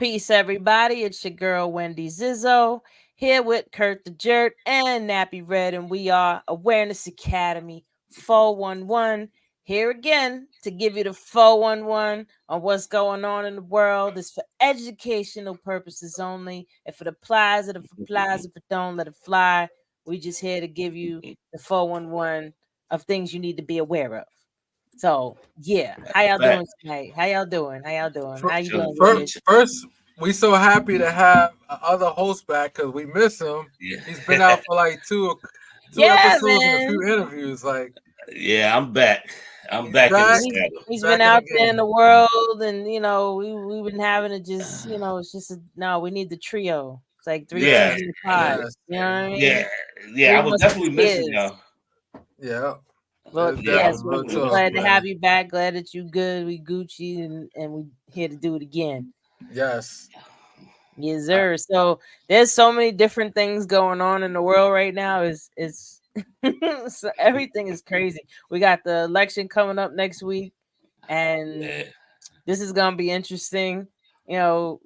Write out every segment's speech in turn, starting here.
Peace, everybody. It's your girl, Wendy Zizzo, here with Kurt the Jerk and Nappy Red, and we are Awareness Academy 411. Here again to give you the 411 on what's going on in the world. It's for educational purposes only. If it applies, it applies. If it don't, let it fly. We just here to give you the 411 of things you need to be aware of. So yeah, how y'all Fact. doing tonight? How y'all doing? How y'all doing? How you Chilling, doing, chilling. Red? First, we so happy to have other host back because we miss him. Yeah. He's been out for like two Yeah, episodes and a man. few interviews. Like Yeah, I'm back. I'm he's back in the back, saddle. He's been back in the out there in game. the world, and we've been having it just it's just no. We need the trio. It's like three Yeah, peas in a yeah, pod. Yes, You know what I yeah, mean? yeah. I Three was definitely missing musketeers. y'all. yeah. Well, It's Yeah, I yes, definitely was real definitely we're talk, missing glad to y'all. have man. you back. Glad that you good. We Gucci, and we here to do it again. Yes. Yes, Uh, sir. So there's so many different things going on in the world right now. Is so everything is crazy. We got the election coming up next week, and yeah, this is gonna be interesting. You know,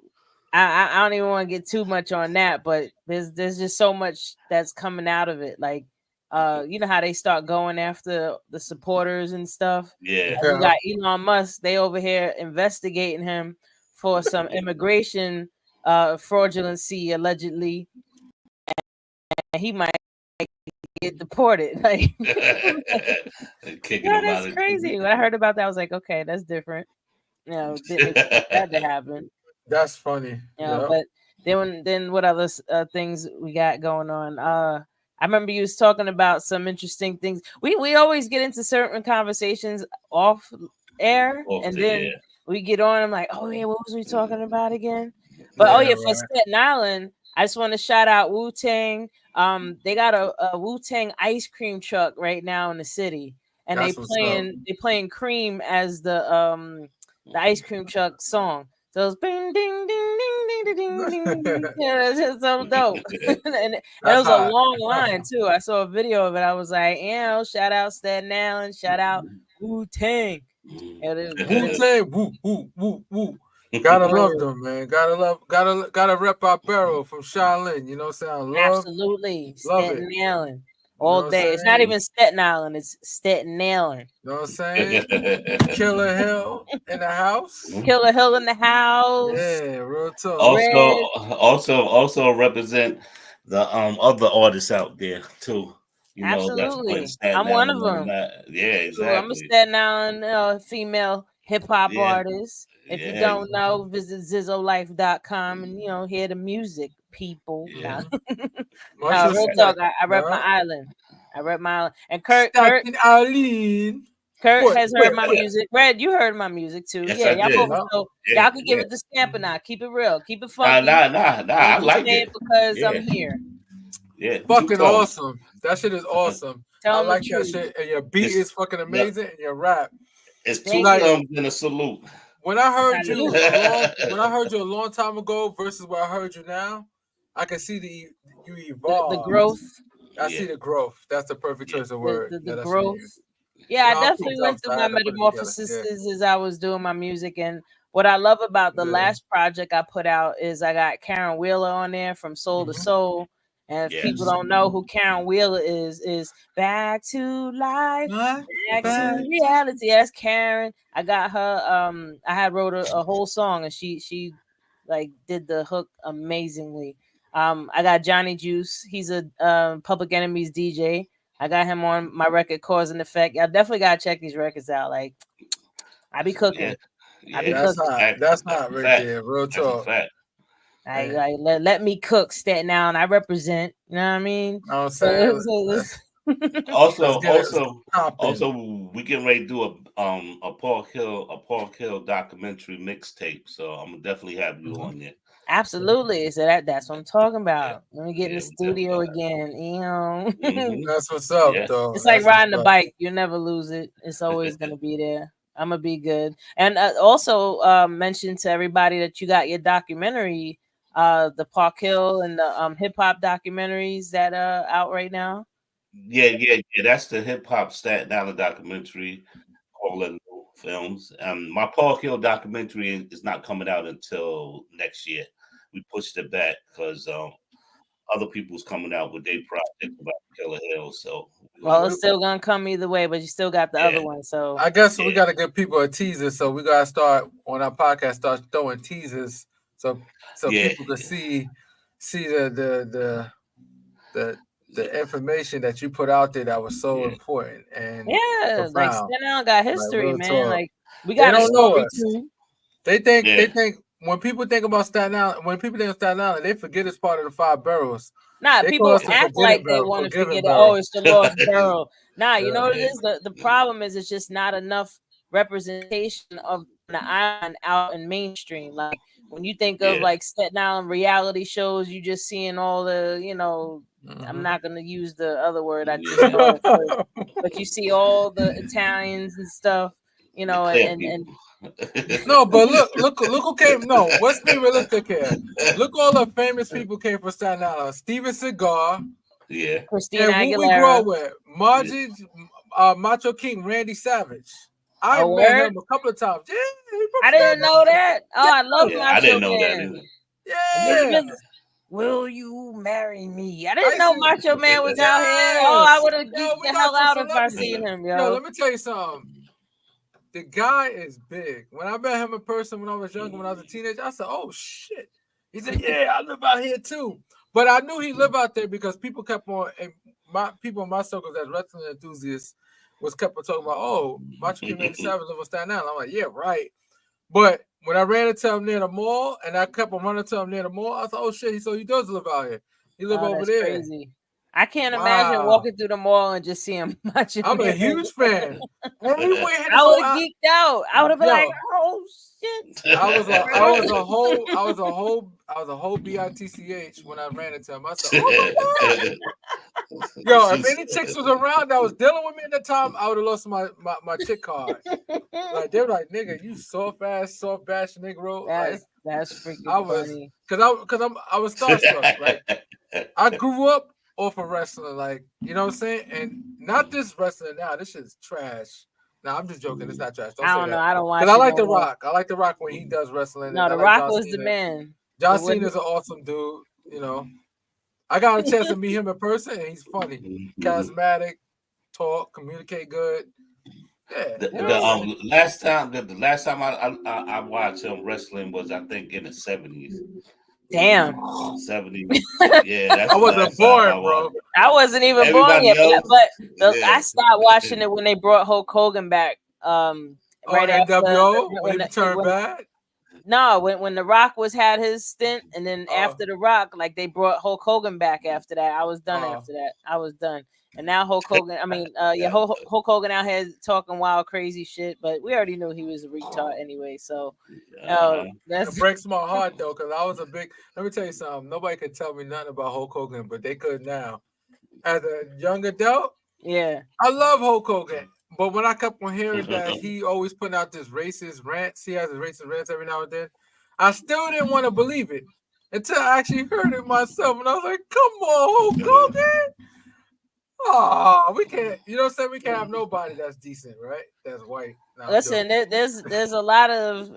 I don't even want to get too much on that, but there's just so much that's coming out of it. Like, you know how they start going after the supporters and stuff. yeah. Like we Yeah. got Elon Musk. They over here investigating him for some immigration fraudulency allegedly, and he might get deported. Like, Kicking yeah, them out that's of crazy. When I heard about that, I was like, okay, that's different. Didn't expect that to happen. That's funny. Yep. But then what other things we got going on? I remember you was talking about some interesting things. We always get into certain conversations off air, off and the air. then we get on. I'm like, oh yeah, what was we talking about again? But oh Yeah. yeah, for Right. Staten Island, I just want to shout out Wu Tang. They got a Wu Tang ice cream truck right now in the city, and That's what's up. they playing Cream as the ice cream truck song. So it's bing ding ding ding ding ding ding ding. Yeah, it's just so dope. And it That's was a hot. long line too. I saw a video of it. I was like, shout out Staten Island, shout out Wu Tang. And Wu Tang, woo, woo, woo, woo. Gotta love them, man. Gotta rep our barrel from Shaolin. You know what I'm saying? absolutely Love it. Staten Island You know all what I'm day. It's not saying? even Staten Island, it's Staten Island. You know what I'm saying? Killer Hill in the house. Killer Hill in the house. Yeah, real talk. also, Red. also represent the other artists out there too. You know, that's putting Absolutely. Staten I'm one of Island on them. that. Yeah, True. I'm a exactly. Staten Island female hip hop Yeah, artist. If you yeah, don't know, visit zizzolife.com and hear the music, people. yeah. Now, Hmm. Much no, real respect. talk. I rep my Yeah. island. I rep my island. And Staten Island. Kurt What? has heard What? my What? music. Red, you heard my music too. Yes, Yeah, I y'all did. both. Yeah. So Yeah, y'all can give yeah. it the stamp or not. Keep it real. Keep it Nah, funky. nah, nah, nah. I Don't just like say it. it because I'm Yeah, here. yeah. Two Fucking tones. awesome. That shit is awesome. I Tell them the like that truth. shit. And your beat It's is fucking yep. amazing and your rap. It's two Thank Like you. thumbs and a salute. when I heard you Salute. a long time ago versus where I heard you now, I can see you The evolved. growth. I Yeah, see the growth. That's the perfect yeah, choice of the, word. the, the Yeah, that should be growth. used. Yeah, You I know, I'm from definitely went South, through so I my had to put it together. metamorphosis Yeah. as I was doing my music. And what I love about the Yeah. last project I put out is I got Karen Wheeler on there from Soul to Hmm. Soul. And if people yes. don't know who Karen Wheeler is Back to Life, My Back to back. Reality. That's Karen. I got her. I had wrote a whole song, and she like did the hook amazingly. I got Johnny Juice. He's a Public Enemies DJ. I got him on my record, Cause and Effect. I definitely gotta check these records out. Like I be Yeah, cooking. I be yeah. That's cooking. hot. Fact. That's That's hot a right fact. there. Real That's a talk. fact. I Yeah. like let me cook Staten Island. I represent. You know what I mean? You know what I'm So, saying? Let's Also, get it also, popping. also, we getting ready to do a Park Hill documentary mixtape. So I'm gonna definitely have you Hmm. on there. absolutely. So that's what I'm talking Yeah, about. Let me get in yeah, the we definitely studio gonna again. have. That's what's up, Yeah. though. It's like That's what's riding a up. bike. You never lose it. It's always gonna be there. I'm gonna be good. And also mention to everybody that you got your documentary, the Park Hill and the hip hop documentaries that are out right now. Yeah, yeah, yeah. That's the hip hop Staten Island documentary called films. My Park Hill documentary is not coming out until next year. We pushed it back because other people's coming out with their project about Killer Hill. So, well, it's still gonna come either way, but you still got the other one. So I guess we got to give people a teaser. So we got to start on our podcast, start throwing teasers, so people can see the information that you put out there that was so important and like Staten Island got history, like, man. Like we they got don't know us. too. They think when people think about Staten Island, when people think of Staten Island, they forget it's part of the 5 boroughs. Nah, people act like they want to forget it. Oh, it's the lost borough. Nah, you know what it is? The problem is it's just not enough representation of the island out in mainstream. Like when you think of like Staten Island reality shows, you just seeing all the, you know, I'm not gonna use the other word I just know, but you see all the Italians and stuff, you know, and no, but look who came. No, let's be realistic here. Look, all the famous people came from Staten Island. Steven Seagal, Christina Aguilera. Who we grew up with? Margie, Macho King, Randy Savage. I met him a couple of times. Yeah, I didn't know that. Oh, I love Macho I didn't know Man. that. Yeah. Will you marry me? I didn't know Macho Man was out here. Oh, I would have geeked the hell out if I seen him, yo. Let me tell you something. The guy is big. When I met him in person when I was younger, when I was a teenager, I said, "Oh shit." He said, "Yeah, I live out here too." But I knew he lived out there because people kept on, and my people in my circles as wrestling enthusiasts kept on talking about, "Oh, Macho King Randy Savage live on Staten Island." I'm like, "Yeah, right." But when I ran into him near the mall, and I kept on running to him near the mall, I thought, "Oh shit!" So he does live out here. He live over there. Crazy. I can't imagine walking through the mall and just seeing Macho Man. I'm a huge fan. I would have geeked out. I would have been like, "Oh shit!" I was a whole BITCH when I ran into him. I said, "Oh my God." Yo, if any chicks was around that was dealing with me at the time, I would have lost my chick card. Like they were like, "Nigga, you soft bash Negro." That's freaking funny. I was starstruck. Like I grew up off of wrestling, like, you know what I'm saying? And not this wrestling now. This shit's trash. No, I'm just joking. It's not trash. I don't know. I don't watch. Because I like The Rock. I like The Rock when he does wrestling. No, The Rock was the man. John Cena's an awesome dude. You know, I got a chance to meet him in person, and he's funny, charismatic, talk, communicate good. Yeah. The last time I watched him wrestling was, I think, in the 70s. Damn. 70s. Yeah, I wasn't born, bro. I wasn't even born yet. But I stopped watching it when they brought Hulk Hogan back. Right after NWO when he turned bad. No, when The Rock had his stint, and then after The Rock, like they brought Hulk Hogan back after that. I was done after that. I was done. And now Hulk Hogan, Hulk Hogan out here talking wild, crazy shit, but we already knew he was a retard anyway. So it breaks my heart though, because I was a big. Let me tell you something. Nobody could tell me nothing about Hulk Hogan, but they could now. As a young adult, I love Hulk Hogan. But when I kept on hearing that he always putting out this racist rants, he has his racist rants every now and then, I still didn't want to believe it until I actually heard it myself, and I was like, "Come on, Hulk Hogan." Oh, we can't. You know what I'm saying? We can't have nobody that's decent, right? That's white. No, listen, there's a lot of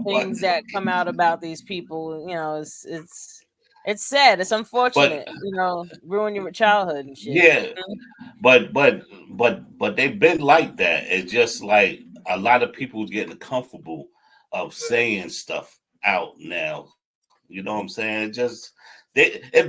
things that come out about these people. You know, it's sad. It's unfortunate. Ruin your childhood and shit. Yeah, but they've been like that. It's just like a lot of people getting comfortable of saying stuff out now. You know what I'm saying? It's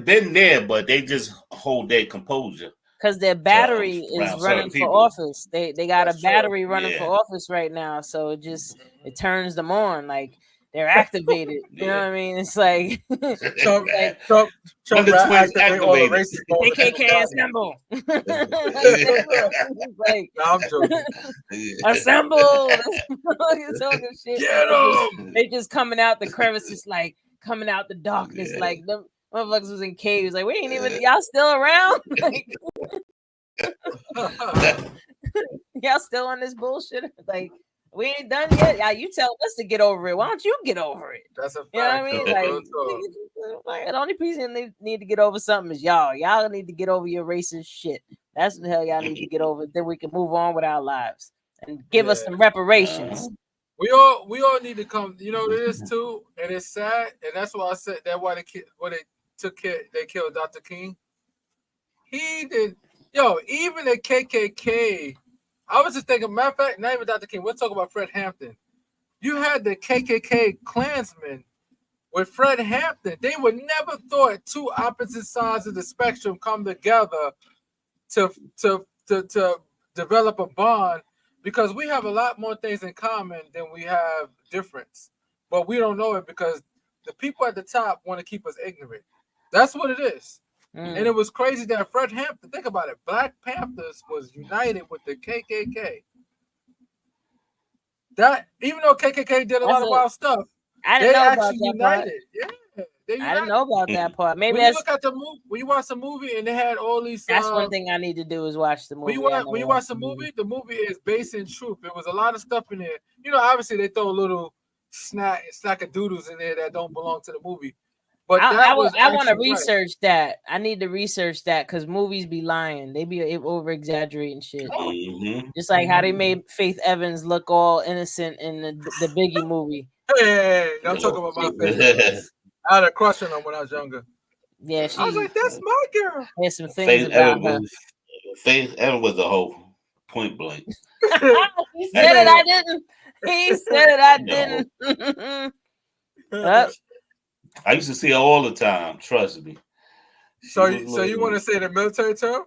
been there, but they just hold their composure. Because their battery is running for office. They got a battery running for office right now. So it turns them on. Like they're activated. You know what I mean? It's like Trump activate all the racist KKK assemble. Like, no, I'm joking. Assemble. Shit. Get them. They just coming out the crevices, like coming out the darkness, like them motherfuckers was in caves. Like, we ain't even, y'all still around? Like, y'all still on this bullshit? Like, we ain't done yet. Yeah, you tell us to get over it. Why don't you get over it? That's a fact. You know what I mean? Like the only person they need to get over something is y'all. Y'all need to get over your racist shit. That's the hell y'all need to get over. Then we can move on with our lives. and give us some reparations. We all need to come. You know, it is too, and it's sad, and that's why I said that why they killed Dr. King. He did, even the KKK. I was just thinking, matter of fact, not even Dr. King. We'll talk about Fred Hampton. You had the KKK Klansmen with Fred Hampton. They would never thought two opposite sides of the spectrum come together to develop a bond, because we have a lot more things in common than we have difference. But we don't know it because the people at the top want to keep us ignorant. That's what it is. And it was crazy that Fred Hampton, think about it, Black Panthers was united with the KKK. That, even though KKK did a lot of wild stuff, I didn't know about that united. part. Yeah, I didn't know about that part. Maybe when you look at the movie, when you watch the movie and they had all these. That's one thing I need to do is watch the movie. When you watch the movie is based in truth. There was a lot of stuff in there. You know, obviously they throw a little snack of doodles in there that don't belong to the movie. But I want to research that. I need to research that because movies be lying. They be over exaggerating shit. Just like how they made Faith Evans look all innocent in the Biggie movie. Hey, I'm talking about my Faith. I had a crush on her when I was younger. Yeah, I was like, "That's my girl." There's some things about her. Faith Evans was a whole point blank. He said it. I didn't. He said it. I didn't. I used to see her all the time. Trust me. So you want to say the military term?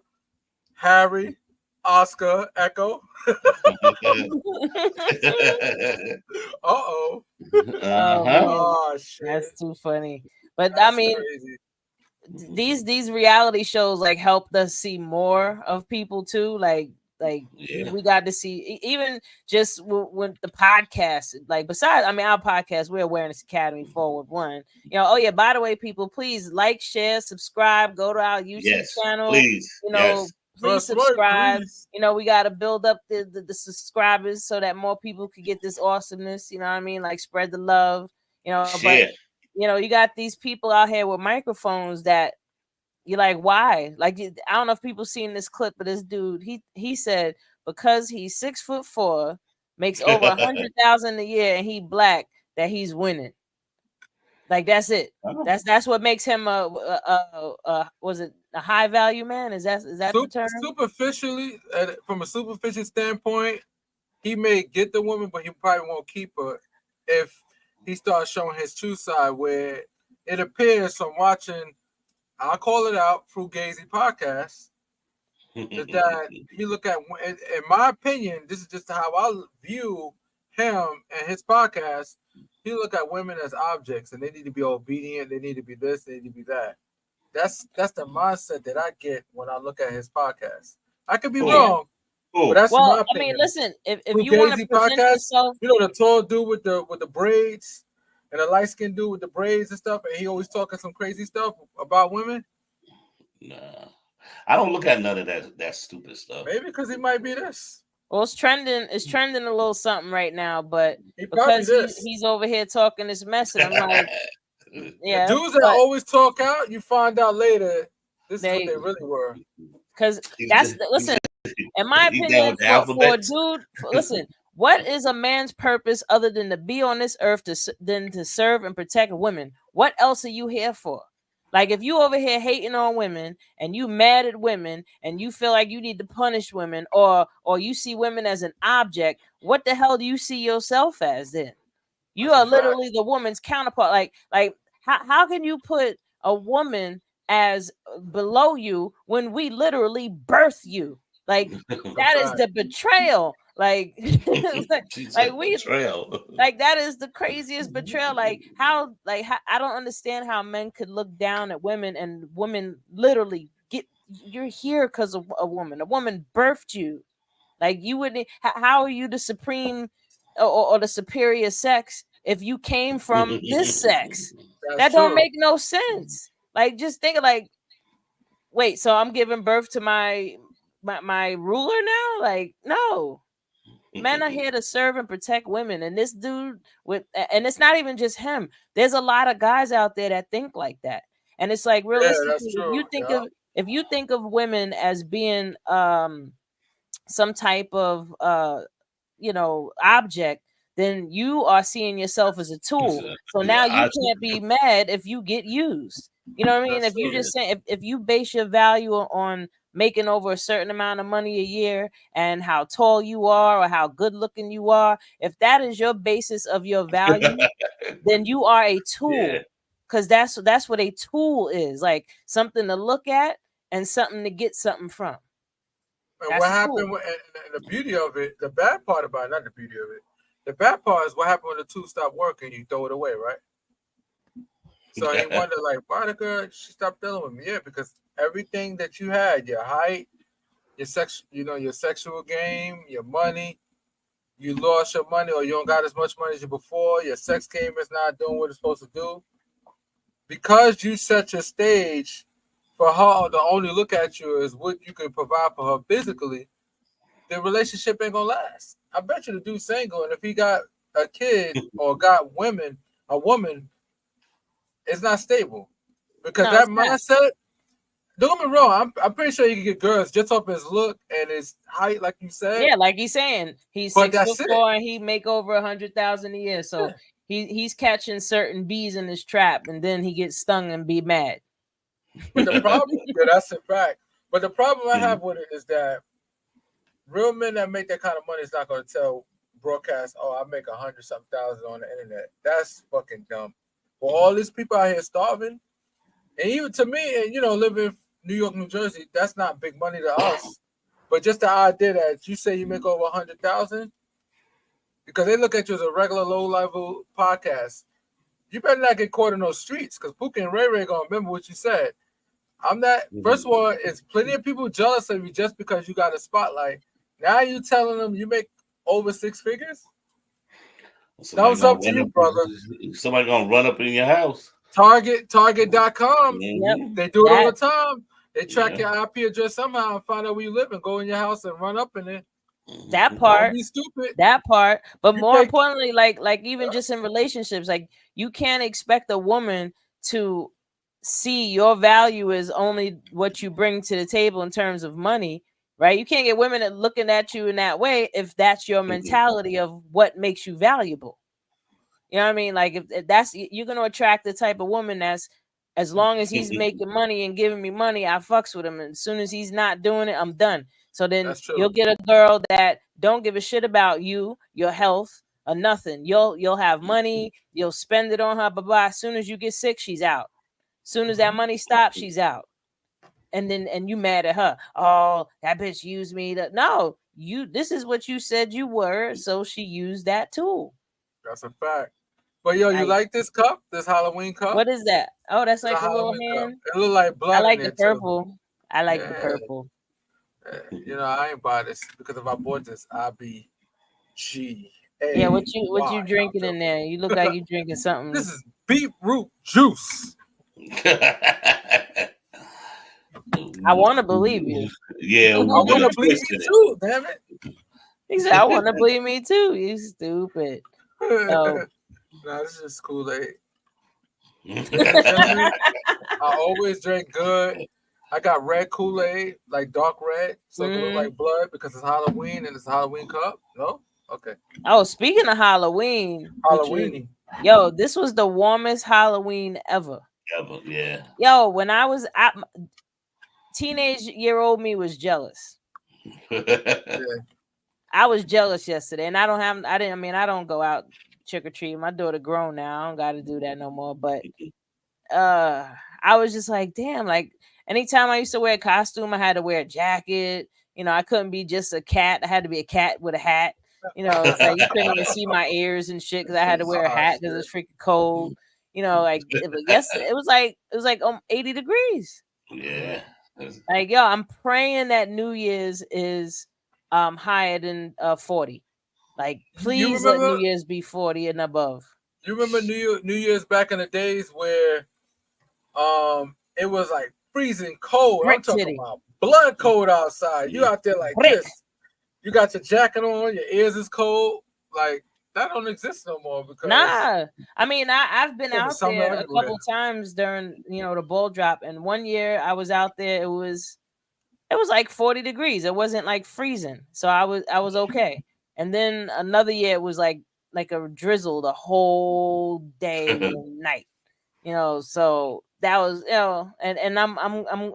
Harry, Oscar, Echo. Oh, shit. That's too funny. But that's, I mean, crazy. These reality shows like helped us see more of people too. Like we got to see, even just with the podcast, like besides, I mean, our podcast, we're Awareness Academy Forward One. You know, oh yeah, by the way, people, please like, share, subscribe, go to our YouTube channel. Please. You know, please subscribe. Please. You know, we got to build up the subscribers so that more people could get this awesomeness. You know what I mean? Like spread the love, you know, but you know, you got these people out here with microphones that you're like, why? Like, I don't know if people seen this clip, but this dude, he said because he's 6'4", makes over 100,000 a year, and he black, that he's winning. Like that's it. That's what makes him was it a high value man? Is that the term? Superficially, from a superficial standpoint, he may get the woman, but he probably won't keep her if he starts showing his true side, where it appears from watching. I'll call it out, Fugazi podcast, that he look at, in my opinion, this is just how I view him and his podcast. He look at women as objects, and they need to be obedient. They need to be this. They need to be that. That's the mindset that I get when I look at his podcast. I could be wrong, but that's my opinion. I mean, listen, if you want to present yourself, you know, the tall dude with the braids. And a light-skinned dude with the braids and stuff, and he always talking some crazy stuff about women. Nah, I don't look at none of that stupid stuff. Maybe because he might be this. Well, it's trending a little something right now, but because he's over here talking this mess, and I'm like, yeah. The dudes that always talk out, you find out later this is what they really were. Because listen, in my opinion, for a dude, listen. What is a man's purpose other than to be on this earth than to serve and protect women? What else are you here for? Like if you over here hating on women and you mad at women and you feel like you need to punish women or you see women as an object, what the hell do you see yourself as then? You are literally the woman's counterpart. Like how can you put a woman as below you when we literally birth you? Like that is the betrayal. Like betrayal. Like that is the craziest betrayal. Like how I don't understand how men could look down at women, and women literally you're here because of a woman. A woman birthed you. Like you wouldn't. How are you the supreme or the superior sex if you came from this sex? That don't make no sense. Like just think of like, wait, so I'm giving birth to my ruler now? Like no. Men are here to serve and protect women, and this dude and it's not even just him. There's a lot of guys out there that think like that, and it's like realistically, if you think of women as being some type of object, then you are seeing yourself as a tool. So now you can't be mad if you get used. You know what I mean? If you just say, if you base your value on making over a certain amount of money a year and how tall you are or how good looking you are, if that is your basis of your value, then you are a tool. Because that's what a tool is, like something to look at and something to get something from. And what happened, and the beauty of it, the bad part about it, not the beauty of it, the bad part is what happened when the two stop working, you throw it away, right? So you wonder, like, why the girl, she stopped dealing with me? Yeah, because everything that you had, your height, your your sexual game, your money, you lost your money or you don't got as much money as you before, your sex game is not doing what it's supposed to do. Because you set your stage for her to only look at you as what you can provide for her physically, the relationship ain't gonna last. I bet you the dude's single, and if he got a kid or got a woman, it's not stable. Because that mindset, don't get me wrong, I'm pretty sure you can get girls just off his look and his height, like you said. Yeah, like he's saying, he's 6'4" and he make over 100,000 a year. So he's catching certain bees in his trap, and then he gets stung and be mad. But the problem, that's a fact. But the problem I have with it is that real men that make that kind of money is not going to tell broadcast, "Oh, I make 100-something thousand on the internet." That's fucking dumb. For all these people out here starving, and even to me, and living in New York, New Jersey, that's not big money to us. But just the idea that you say you make over 100,000, because they look at you as a regular low-level podcast, you better not get caught in those streets, because Pookie and Ray Ray gonna remember what you said. I'm not. First of all, it's plenty of people jealous of you just because you got a spotlight. Now you telling them you make over 6 figures? That was up to you, brother. Somebody gonna run up in your house. Target.com. Yep. They do it all the time. They track your IP address somehow and find out where you live and go in your house and run up in it. That part. Don't be stupid. That part. But more importantly, like even just in relationships, like you can't expect a woman to see your value as only what you bring to the table in terms of money, right? You can't get women looking at you in that way if that's your mentality of what makes you valuable. You know what I mean? Like if that's, you're going to attract the type of woman that's, as long as he's making money and giving me money, I fucks with him. And as soon as he's not doing it, I'm done. So then you'll get a girl that don't give a shit about you, your health, or nothing. You'll have money, you'll spend it on her, blah blah. As soon as you get sick, she's out. As soon as that money stops, she's out. And you mad at her. Oh, that bitch used me. No, this is what you said you were, so she used that tool. That's a fact. But yo, you like this cup? This Halloween cup? What is that? Oh, that's like a little hand. It look like blood. I like the purple. I like the purple. I ain't buy this because if I bought this, I'd be G. Yeah, what you drinking in there? You look like you drinking something. This is beetroot juice. I want to believe you. Yeah, I want to believe you too. Damn it. He said, "I want to believe me too." You stupid. No, this is Kool-Aid. I always drink good. I got red Kool-Aid, like dark red, so it look like blood because it's Halloween and it's a Halloween cup. No? Okay. Oh, speaking of Halloween. Halloween. Yo, this was the warmest Halloween ever. Ever, yeah. Yo, when I was teenage year-old me was jealous. I was jealous yesterday, and I don't go out trick-or-treat. My daughter grown now. I don't got to do that no more. But I was just like, damn, like anytime I used to wear a costume, I had to wear a jacket. I couldn't be just a cat. I had to be a cat with a hat. It's like you couldn't even see my ears and shit because I had to wear a hat because it's freaking cold. Like it was like 80 degrees. Yeah. Like, yo, I'm praying that New Year's is higher than 40. Like, please let New Year's be 40 and above. You remember New Year's back in the days where it was like freezing cold. I'm talking about blood cold outside. You out there like this. You got your jacket on, your ears is cold. Like, that don't exist no more because I mean, I've been out there a couple times during the ball drop, and one year I was out there, it was like 40 degrees. It wasn't like freezing, so I was okay. And then another year it was like a drizzle the whole day and night. So that was, and I'm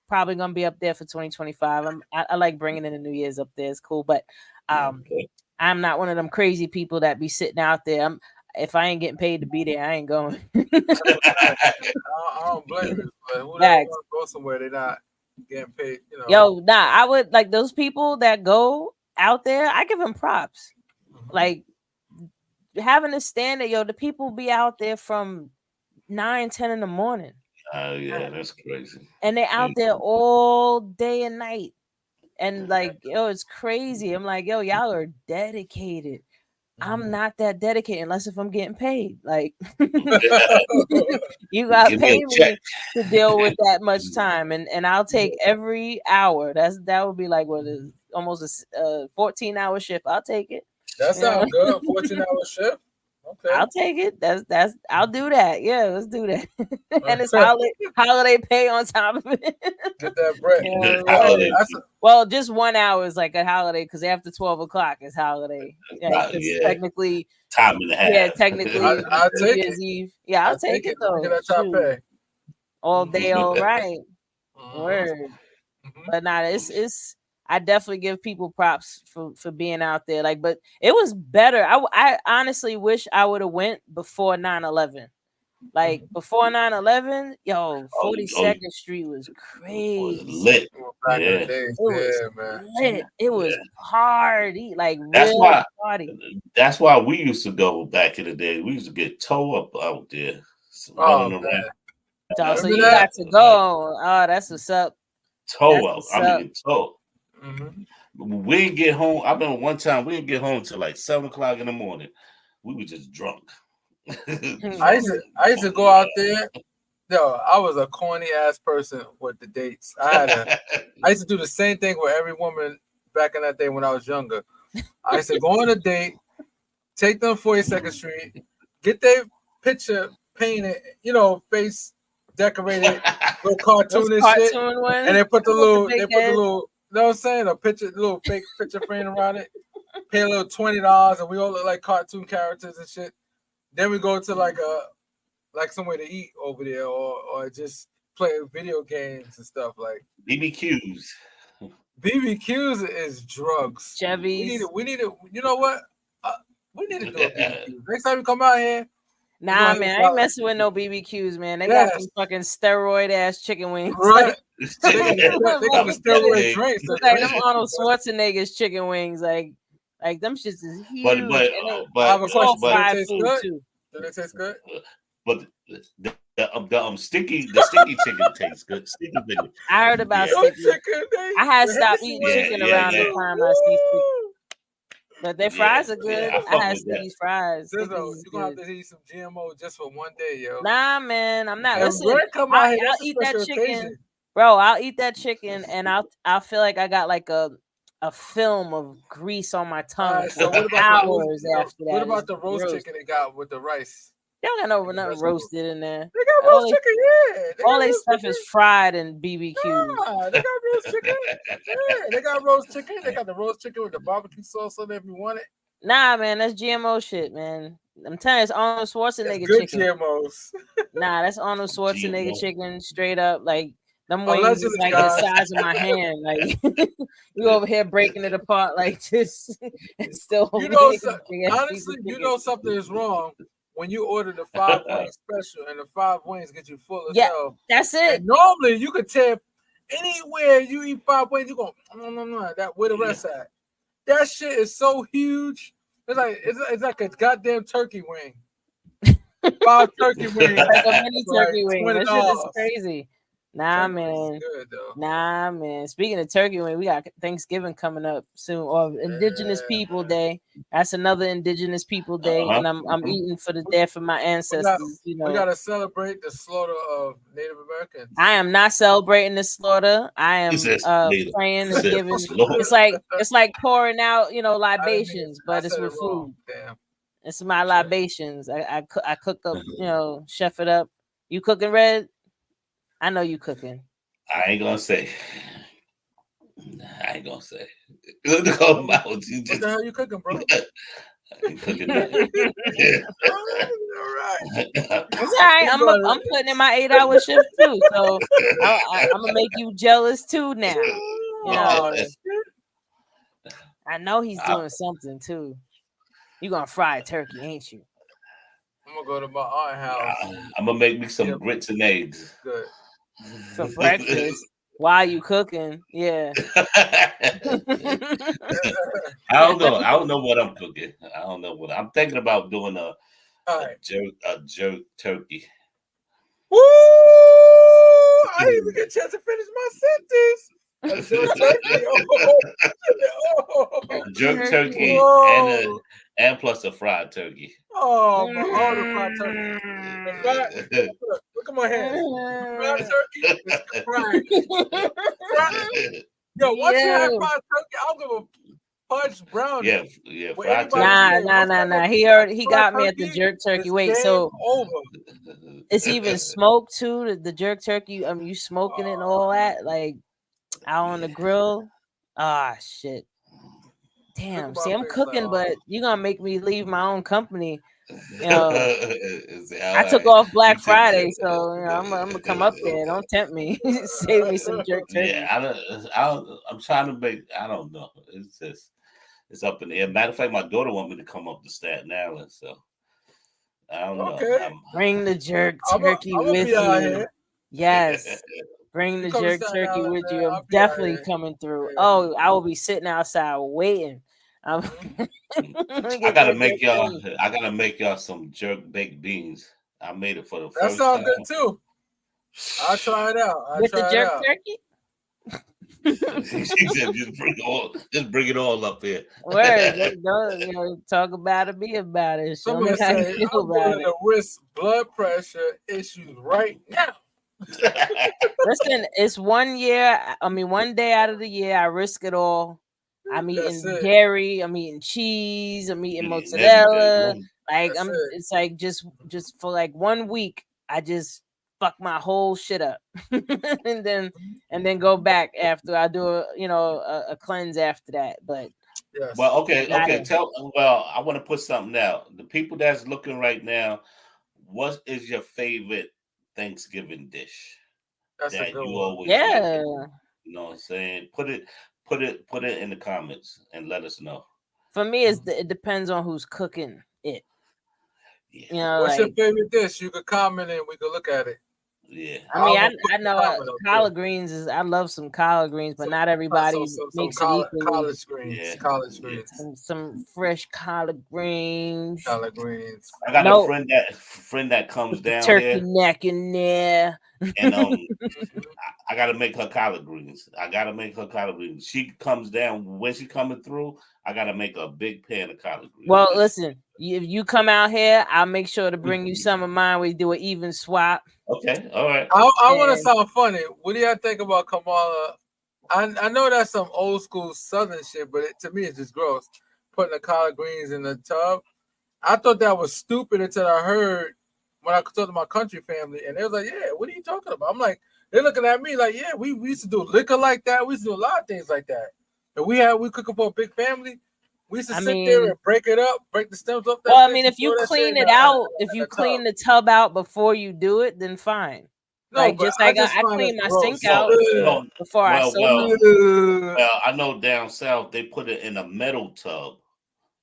probably gonna be up there for 2025. I like bringing in the New Year's up there. It's cool, but I'm not one of them crazy people that be sitting out there. If I ain't getting paid to be there, I ain't going. I don't blame you, but who doesn't want to go somewhere they're not getting paid? Yo, I would like those people that go out there. I give them props. Like having to stand there, the people be out there from 9-10 in the morning. Oh yeah, that's crazy. And they're out there all day and night. And like, it's crazy. I'm like, y'all are dedicated. I'm not that dedicated unless if I'm getting paid. Like you got paid me to deal with that much time, and I'll take every hour. That would be like what is almost a 14-hour shift. I'll take it. That sounds good. 14-hour shift. Okay. I'll take it. That's I'll do that. Yeah, let's do that. And it's holiday pay on top of it. Get that bread. Well, just 1 hour is like a holiday because after 12 o'clock is holiday. Technically time and a half. Yeah, technically I'll take it. Eve. Yeah, I'll take it though. Get that top pay. All day, all right. Word. But it's I definitely give people props for being out there. Like, but it was better. I honestly wish I would have went before 9/11. Like before 9/11, 42nd Street was crazy. It was lit. It was lit. It was party. Like that's why party. That's why we used to go back in the day. We used to get toe up out there. So you got to go. Oh, that's what's up. Toe up. I mean toe. We didn't get home. I remember one time we didn't get home till like 7 o'clock in the morning. We were just drunk. I used to go out there. I was a corny ass person with the dates. I used to do the same thing with every woman back in that day when I was younger. I used to go on a date, take them 42nd Street, get their picture painted, face decorated, little cartoon and shit, and they put the little. You know what I'm saying? A little fake picture frame around it. Pay a little $20, and we all look like cartoon characters and shit. Then we go to like somewhere to eat over there, or just play video games and stuff like BBQs. BBQs is drugs. Chevy's. We need to. You know what? We need to do a BBQ. Next time you come out here. Nah, man, I ain't messing with no BBQs, man. They got some fucking steroid ass chicken wings. Right. They got the steroid drinks. Like them Arnold Schwarzenegger's chicken wings, like them shits is huge. But I have a question. But it tastes good. Too. Does it taste good? But the sticky chicken tastes good. Sticky chicken. I heard about sticky. I had stopped eating chicken around the time I see sticky. But their fries are good. I had Sticky's fries. You're gonna have to eat some GMO just for one day, yo. Nah, man, I'm not. Listen, I'll eat that chicken, bro. I'll eat that chicken, and I'll feel like I got like a film of grease on my tongue for hours after that. What about the roast chicken they got with the rice? They don't got nothing roasted in there. They got roast chicken, yeah. All their stuff is fried and BBQ. Nah, they got roast chicken. Yeah, they got roast chicken. They got the roast chicken with the barbecue sauce on it if you want it. Nah, man, that's GMO shit, man. I'm telling you, it's Arnold Schwarzenegger good chicken. GMOs. Nah, that's Arnold Schwarzenegger chicken, straight up. Like them wings is like the size of my hand. Like you over here breaking it apart like this. And still, honestly, something is wrong. When you order the 5 wing special and the 5 wings get you full as hell. That's it. And normally you could tell anywhere you eat 5 wings, you go, no, that where the rest at. That shit is so huge. It's like a goddamn turkey wing. 5 turkey wings. Like a mini turkey wing. That shit is crazy. Nah, man. Good, nah, man. Speaking of turkey wing, we got Thanksgiving coming up soon, or Indigenous People Day. That's another Indigenous People Day, and I'm eating for the death of my ancestors. We gotta celebrate the slaughter of Native Americans. I am not celebrating the slaughter. I am praying and giving. It's like pouring out, libations, but it's with food. Damn. It's my libations. I cook up, chef it up. You cooking, Red? I know you cooking. I ain't gonna say. I ain't gonna say. What the hell you cooking, bro? I'm cooking nothing. All right. It's all right. I'm putting in my 8-hour shift too, so I'm gonna make you jealous too now. You know, I know he's doing something too. You gonna fry turkey, ain't you? I'm gonna go to my aunt's house. I'm gonna make me some grits and eggs. Good. For breakfast. While you cooking, yeah. I don't know. I don't know what I'm cooking. I don't know what I'm thinking about doing. A jerk turkey. Woo! I didn't even get a chance to finish my sentence. A jerk turkey. Jerk turkey and plus a fried turkey. Oh, the fried turkey. Look at my hands. Fried turkey is fried. Yo, once you have fried turkey, I'll give a punch brownie. Yeah. Fried turkey. Nah. He got me at the jerk turkey. Wait, so it's even smoked too. The jerk turkey. I mean, you smoking it and all that, like out on the grill. Ah, shit. Damn. See, I'm cooking, but you're gonna make me leave my own company. You know, I took off Black Friday, so you know, I'm gonna come up there. Don't tempt me. Save me some jerk turkey. Yeah, I'm trying to make. I don't know. It's up in the air. Matter of fact, my daughter want me to come up to Staten Island, so I don't know. Bring the jerk turkey with you. Yes. Bring the jerk turkey with you. I'm definitely coming through. Oh, I will be sitting outside waiting. I gotta make y'all some jerk baked beans. I made it for the first time. That sounds good too. I'll try it out. With the jerk turkey? She said, just bring it all up here. Word, don't talk about it, be about it. Somebody say, I'm going to risk blood pressure issues right now. Listen, it's 1 year. I mean, 1 day out of the year, I risk it all. I'm eating dairy. I'm eating cheese. I'm eating mozzarella. Like it's like just for like 1 week, I just fuck my whole shit up, and then go back after I do a cleanse after that. But well, okay. I want to put something out. The people that's looking right now, what is your favorite Thanksgiving dish? That's a good one. Always like? You know what I'm saying? Put it in the comments and let us know. For me, it depends on who's cooking it. Yeah. You know, what's your favorite dish? You could comment and we could look at it. Yeah. I mean, I know collard greens is. I love some collard greens, but not everybody makes collard greens. Yeah. Collard greens. Some fresh collard greens. Collard greens. I got a friend that comes down turkey neck in there. And I gotta make her collard greens. She comes down when she coming through. I gotta make a big pan of collard greens. Well, listen, if you come out here, I'll make sure to bring you some of mine. We do an even swap. Okay, all right. I want to sound funny. What do y'all think about Kamala? I know that's some old school Southern shit, but to me it's just gross. Putting the collard greens in the tub. I thought that was stupid until I heard when I talked to my country family, and they was like, "Yeah, what are you talking about?" I'm like, they're looking at me like, "Yeah, we used to do liquor like that. We used to do a lot of things like that. And we cooking for a big family. We used to sit there and break it up, break the stems up. Well, I mean, if you clean it out, if you clean the tub out before you do it, then fine. No, like just like I clean my sink out before I soak it. Well, I know down south they put it in a metal tub.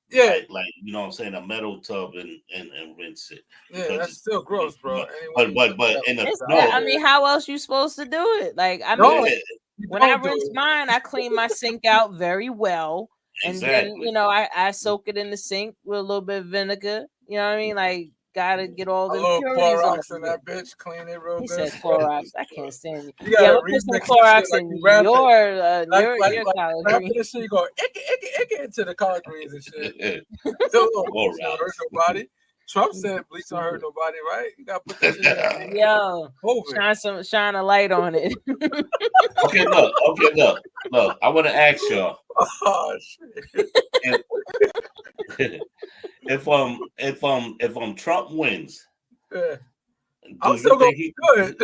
Yeah, like you know what I'm saying, a metal tub and rinse it. Yeah, that's still gross, bro. But in I mean, how else you supposed to do it? Like I mean, when I rinse mine, I clean my sink out very well. And then, I soak it in the sink with a little bit of vinegar. You know what I mean? Like, gotta get all the impurities off in that bitch. Clean it real good. He said Clorox. I can't stand you. Yeah, we'll put some Clorox in your collard greens. You go icky into the collard greens and shit. Don't hurt nobody. Trump said bleach don't hurt nobody, right? You gotta put that shit in. Yo, shine a light on it. Okay, look. I want to ask y'all. Oh shit. If Trump wins, I'm still gonna be good.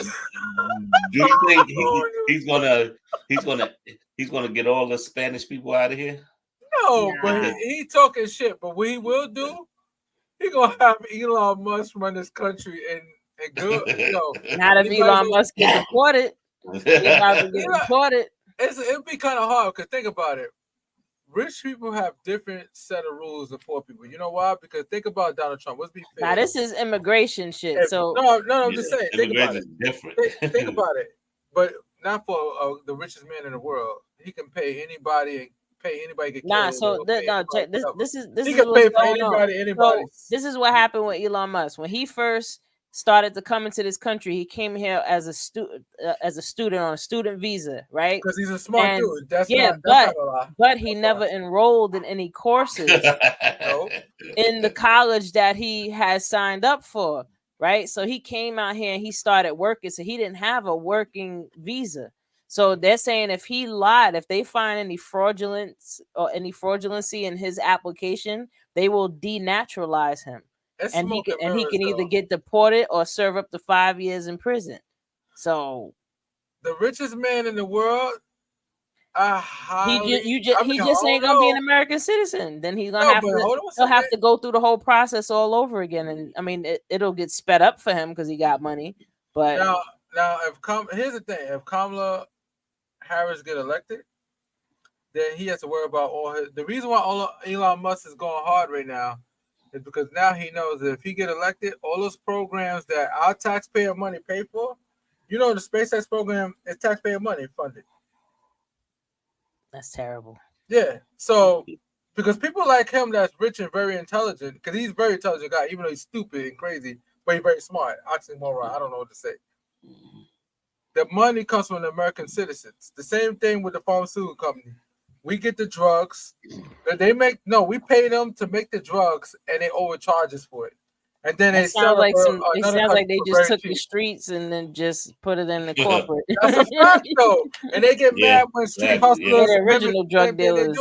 you think he's gonna get all the Spanish people out of here? No, but he talking shit. But what he will do, he gonna have Elon Musk run this country and good. Not if Elon Musk get deported. He's about to get deported. It'd be kind of hard because think about it. Rich people have different set of rules than poor people. You know why? Because think about Donald Trump. Let's be fair. Now this is immigration shit. So no, I'm just saying. Think about it. Different. Think about it. But not for the richest man in the world. He can pay anybody. Get nah. So this is he can pay for anybody. So this is what happened with Elon Musk when he first started to come into this country. He came here as a student on a student visa, right? Because he's a smart dude. But he never enrolled in any courses in the college that he has signed up for, right? So he came out here and he started working. So he didn't have a working visa. So they're saying if he lied, if they find any fraudulency in his application, they will denaturalize him. And he can either get deported or serve up to 5 years in prison. So the richest man in the world, he just ain't gonna be an American citizen. Then he'll have to go through the whole process all over again. And I mean, it'll get sped up for him because he got money. But now here's the thing: if Kamala Harris get elected, then he has to worry about the reason why Elon Musk is going hard right now is because now he knows that if he get elected, all those programs that our taxpayer money pay for, the SpaceX program is taxpayer money funded. That's terrible. Yeah. So because people like him that's rich and very intelligent, because he's a very intelligent guy, even though he's stupid and crazy, but he's very smart. Oxymoron. I don't know what to say. The money comes from the American citizens. The same thing with the pharmaceutical company. We get the drugs. We pay them to make the drugs, and they overcharge us for it. And then it sounds like they just took the streets and then just put it in the corporate. That's a fact, though. And they get mad when street hustlers, the original drug dealers,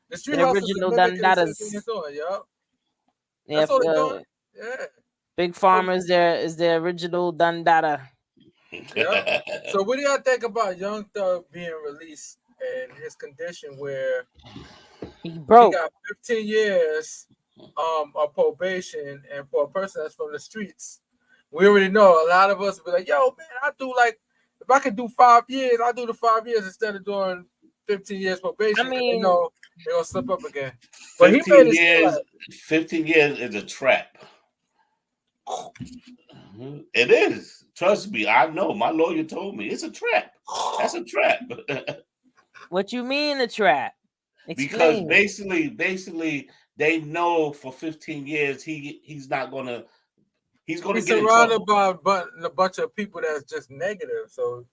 the street original dandadas. That's what they're doing. Yeah. Big Pharma is the original dandada. Yeah. So what do y'all think about Young Thug being released and his condition where he got 15 years of probation, and for a person that's from the streets, we already know a lot of us will be like, yo, man, I do if I could do 5 years, I'll do the 5 years instead of doing 15 years probation. I mean, they're gonna slip up again. But 15 years is a trap. It is. Trust me, I know. My lawyer told me it's a trap. That's a trap. What you mean a trap? Explain. Because basically, they know for 15 years he's gonna get surrounded by a bunch of people that's just negative. So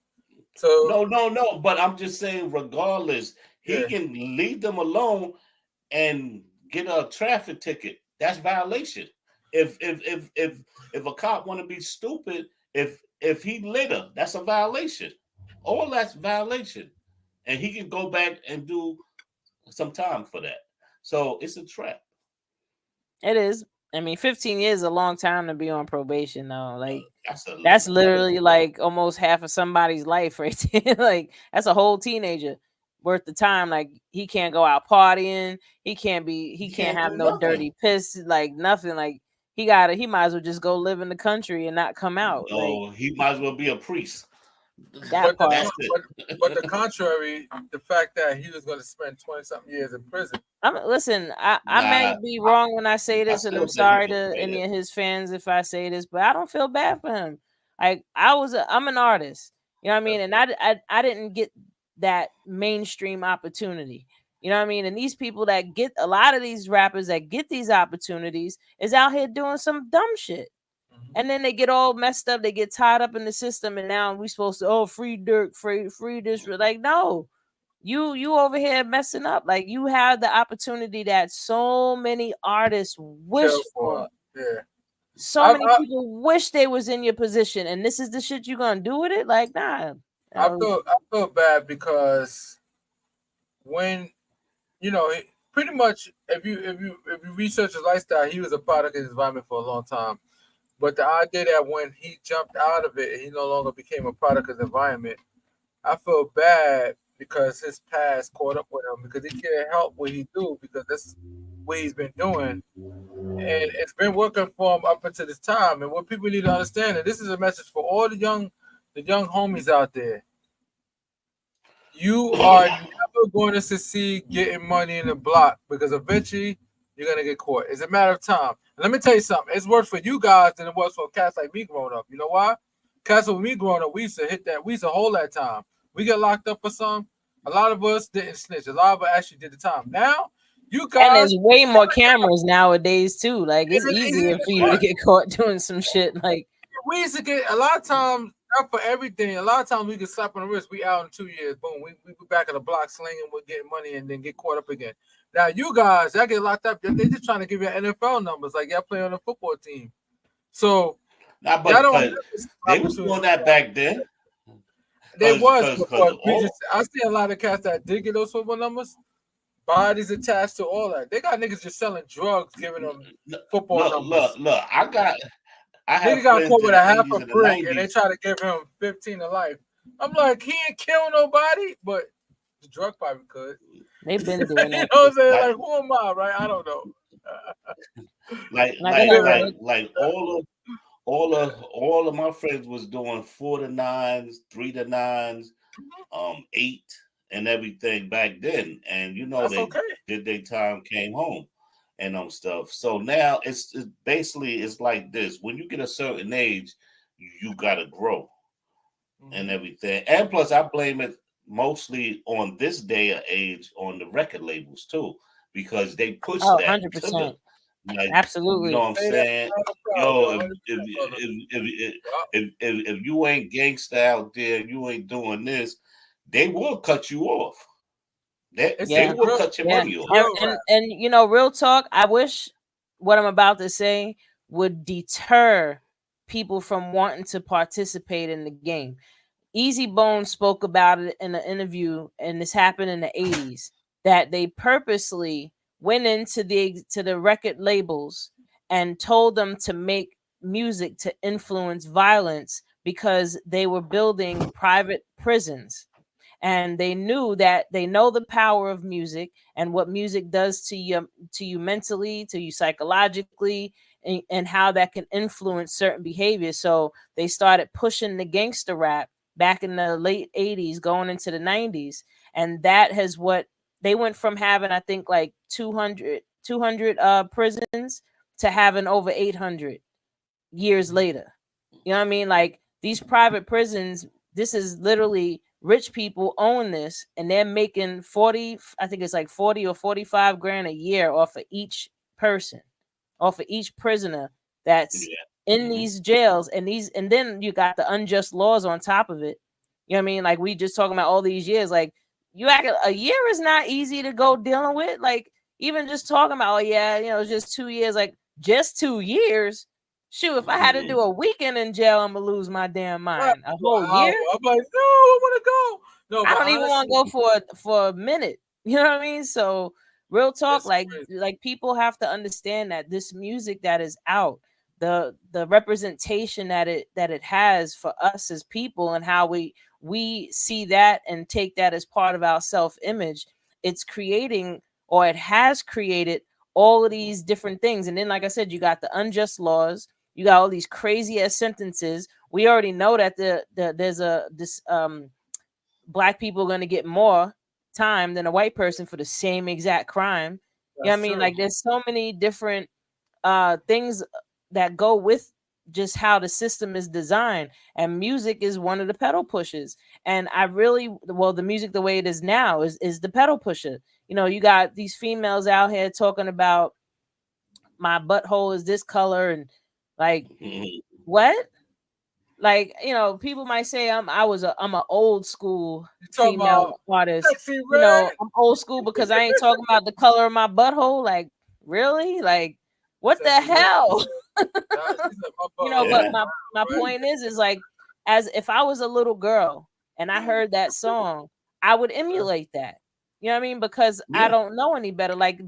no. But I'm just saying, regardless, he can leave them alone and get a traffic ticket. That's violation. If a cop want to be stupid, if he litter, that's a violation. All that's violation, and he can go back and do some time for that. So it's a trap. It is. I mean, 15 years is a long time to be on probation, though. Like that's literally like almost half of somebody's life, right there. Like that's a whole teenager worth of time. Like he can't go out partying. He can't have no dirty piss. Like nothing. Like he might as well just go live in the country and not come out. Oh, he might as well be a priest. But the contrary, the fact that he was going to spend 20-something years in prison. Listen, I may be wrong when I say this, and I'm sorry to any of his fans if I say this, but I don't feel bad for him. I'm an artist, you know what I mean, and I didn't get that mainstream opportunity, you know what I mean, and these people that get a lot of these rappers that get these opportunities is out here doing some dumb shit. And then they get all messed up. They get tied up in the system, and now we supposed to free Dirk, free this. Like no, you over here messing up. Like you have the opportunity that so many artists wish for. Yeah, so many people wish they was in your position, and this is the shit you gonna do with it. Like nah. I feel bad because when pretty much if you research his lifestyle, he was a product of his environment for a long time. But the idea that when he jumped out of it, he no longer became a product of the environment. I feel bad because his past caught up with him because he can't help what he do because that's what he's been doing, and it's been working for him up until this time. And what people need to understand, and this is a message for all the young homies out there. You are never going to succeed getting money in the block because eventually you're gonna get caught. It's a matter of time. And let me tell you something. It's worse for you guys than it was for cats like me growing up. You know why? Cats with me growing up, we used to hit that. We used to hold that time. We get locked up for some. A lot of us didn't snitch. A lot of us actually did the time. Now, you guys. And there's way more cameras nowadays too. Like it's easier for you to get caught doing some shit. Like we used to get a lot of times. Not for everything. A lot of times we get slapped on the wrist. We out in 2 years. Boom. We be back in the block slinging. We're getting money and then get caught up again. Now you guys, y'all get locked up. They're just trying to give you NFL numbers, like y'all play on a football team. So but they was doing that back then. They was. I see a lot of cats that did get those football numbers. Bodies attached to all that. They got niggas just selling drugs, giving them football numbers. Look, Nigga got caught with a half a brick and they try to give him 15 to life. I'm like, he ain't kill nobody, but the drug pipe could. They've been doing that. You know what I'm saying? Like, who am I, right? I don't know. like all of my friends was doing 4 to 9s, 3 to 9s, 8 and everything back then. And you know, they did their time, came home. And stuff. So now it's basically it's like this. When you get a certain age, you gotta grow and everything. And plus, I blame it mostly on this day of age on the record labels too, because they push that 100%. Like, absolutely. You know what I'm saying? Yo, if you ain't gangsta out there, you ain't doing this, they will cut you off. They will cut your money off. And you know, real talk, I wish what I'm about to say would deter people from wanting to participate in the game. Easy Bone spoke about it in an interview, and this happened in the 80s, that they purposely went into the record labels and told them to make music to influence violence because they were building private prisons. And they know the power of music and what music does to you mentally, to you psychologically, and how that can influence certain behaviors. So they started pushing the gangster rap back in the late 80s, going into the 90s. And that has what they went from having, I think, like 200 prisons to having over 800 years later. You know what I mean? Like these private prisons, this is literally rich people own this, and they're making 40, I think it's like 40 or 45 grand a year off of each person, off of each prisoner that's in these jails. And then you got the unjust laws on top of it. You know what I mean? Like we just talking about all these years, like a year is not easy to go dealing with. Like even just talking about, it's just 2 years, like just 2 years. Shoot, if I had to do a weekend in jail, I'm gonna lose my damn mind. A whole year? I'm like, no, I want to go. No, I don't even want to go for a minute. You know what I mean? So real talk, like people have to understand that this music that is out, the representation that it has for us as people, and how we see that and take that as part of our self-image, it's creating, or it has created, all of these different things. And then, like I said, you got the unjust laws. You got all these crazy ass sentences. We already know that there's black people are going to get more time than a white person for the same exact crime. You know what I mean? Like there's so many different things that go with just how the system is designed, and music is one of the pedal pushers. And the music the way it is now is the pedal pusher. You know, you got these females out here talking about my butthole is this color, and like what? Like, you know, people might say I'm an old school female artist. You know, I'm old school because I ain't talking about the color of my butthole. Like, really? Like, what the hell? You know, but my point is like, as if I was a little girl and I heard that song, I would emulate that. You know what I mean? Because I don't know any better. Like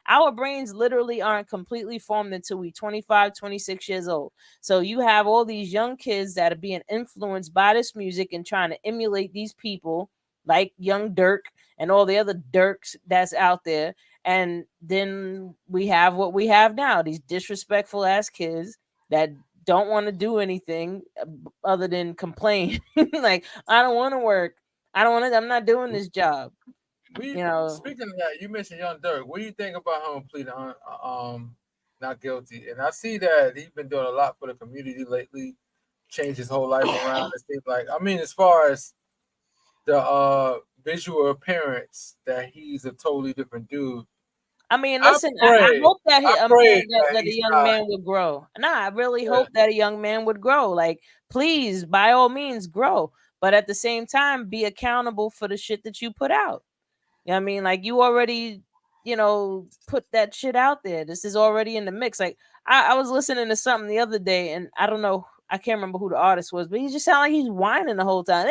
our brains literally aren't completely formed until we 25, 26 years old. So you have all these young kids that are being influenced by this music and trying to emulate these people like Young Dirk and all the other Dirks that's out there. And then we have what we have now, these disrespectful ass kids that don't want to do anything other than complain. Like, I don't want to work. I'm not doing this job. Speaking of that, you mentioned Young Dirk. What do you think about him pleading not guilty? And I see that he's been doing a lot for the community lately, changed his whole life around. It seems like, I mean, as far as the visual appearance, that he's a totally different dude. I mean, listen, I hope that a young man would grow. I really hope that a young man would grow. Like, please, by all means, grow. But at the same time, be accountable for the shit that you put out. You know what I mean? Like, you already, put that shit out there. This is already in the mix. Like, I was listening to something the other day, and I don't know, I can't remember who the artist was, but he just sounded like he's whining the whole time.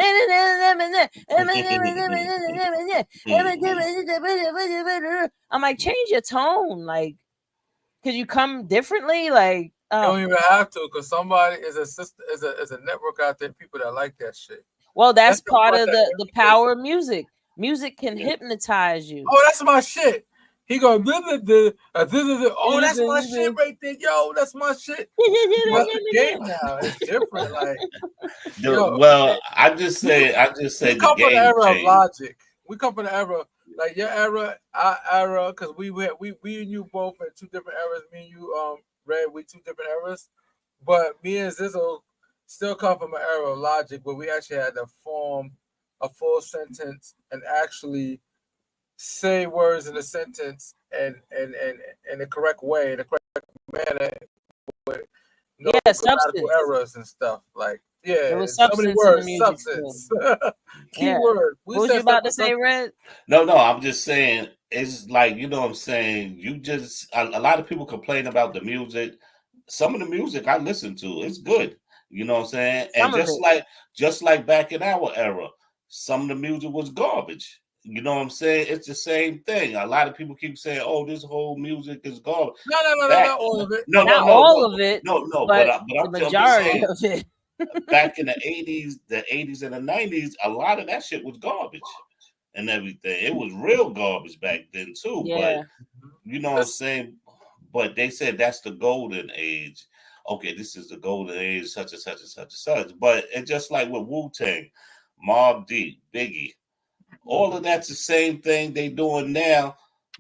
I'm like, change your tone, like, could you come differently? Like, you don't even have to, because somebody is a network out there, people that like that shit. Well, that's part of the power of music. Music can hypnitize you. Oh, that's my shit. He goes, oh, that's my shit right there. Yo, that's my shit. That's the game now. It's different. Like, well, I just say we come from the era of Logic. We come from the era, like your era, our era, because we and you both in two different eras. Me and you, Red, we two different eras. But me and Zizzo still come from an era of Logic where we actually had to form a full sentence and actually say words in a sentence and in the correct way, in the correct manner, with no grammatical errors and stuff. Like, there was so many words, substance. Keyword. What was you about to say, Red? No, I'm just saying, it's like, you know what I'm saying? A lot of people complain about the music. Some of the music I listen to, it's good. You know what I'm saying? And just like back in our era, some of the music was garbage. You know what I'm saying? It's the same thing. A lot of people keep saying, "Oh, this whole music is garbage." No, not all of it. Not all of it. No, but the majority of it. Back in the 80s and the 90s, a lot of that shit was garbage and everything. It was real garbage back then too. Yeah. But you know what I'm saying? But they said that's the golden age. Okay, this is the golden age, such and such and such and such. But it's just like with Wu-Tang, Mobb Deep, Biggie, all of that's the same thing they doing now,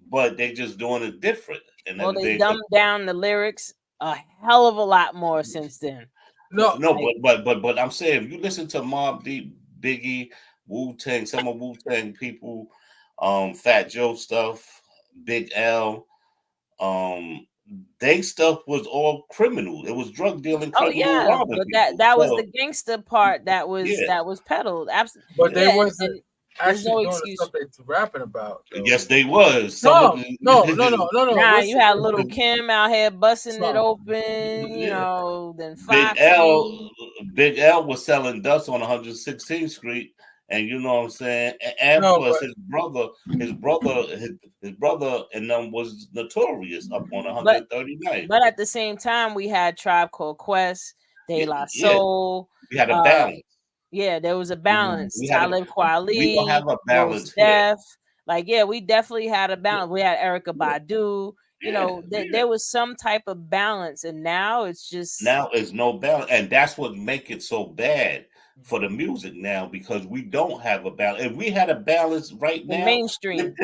but they just doing it different. And well, they dumbed down the lyrics a hell of a lot more since then. But I'm saying, if you listen to Mobb Deep, Biggie, Wu-Tang, some of Wu-Tang people, Fat Joe stuff, Big L, they stuff was all criminal. It was drug dealing. Oh yeah, but that was the gangster part that was peddled. Absolutely, but they wasn't actually doing the stuff they rapping about. Though. Yes, they was. No. Nah, you had Little Kim out here busting it open. You know, then Big L was selling dust on 116th Street. And you know what I'm saying? And plus his brother and them was notorious up on 139. But at the same time, we had Tribe Called Quest, De La Soul. We had a balance. Yeah, there was a balance. Talib Kweli. We don't have a balance. Like, we definitely had a balance. We had Erykah Badu. You know, there was some type of balance, and now it's no balance, and that's what make it so bad for the music now, because we don't have a balance. If we had a balance right now, mainstream,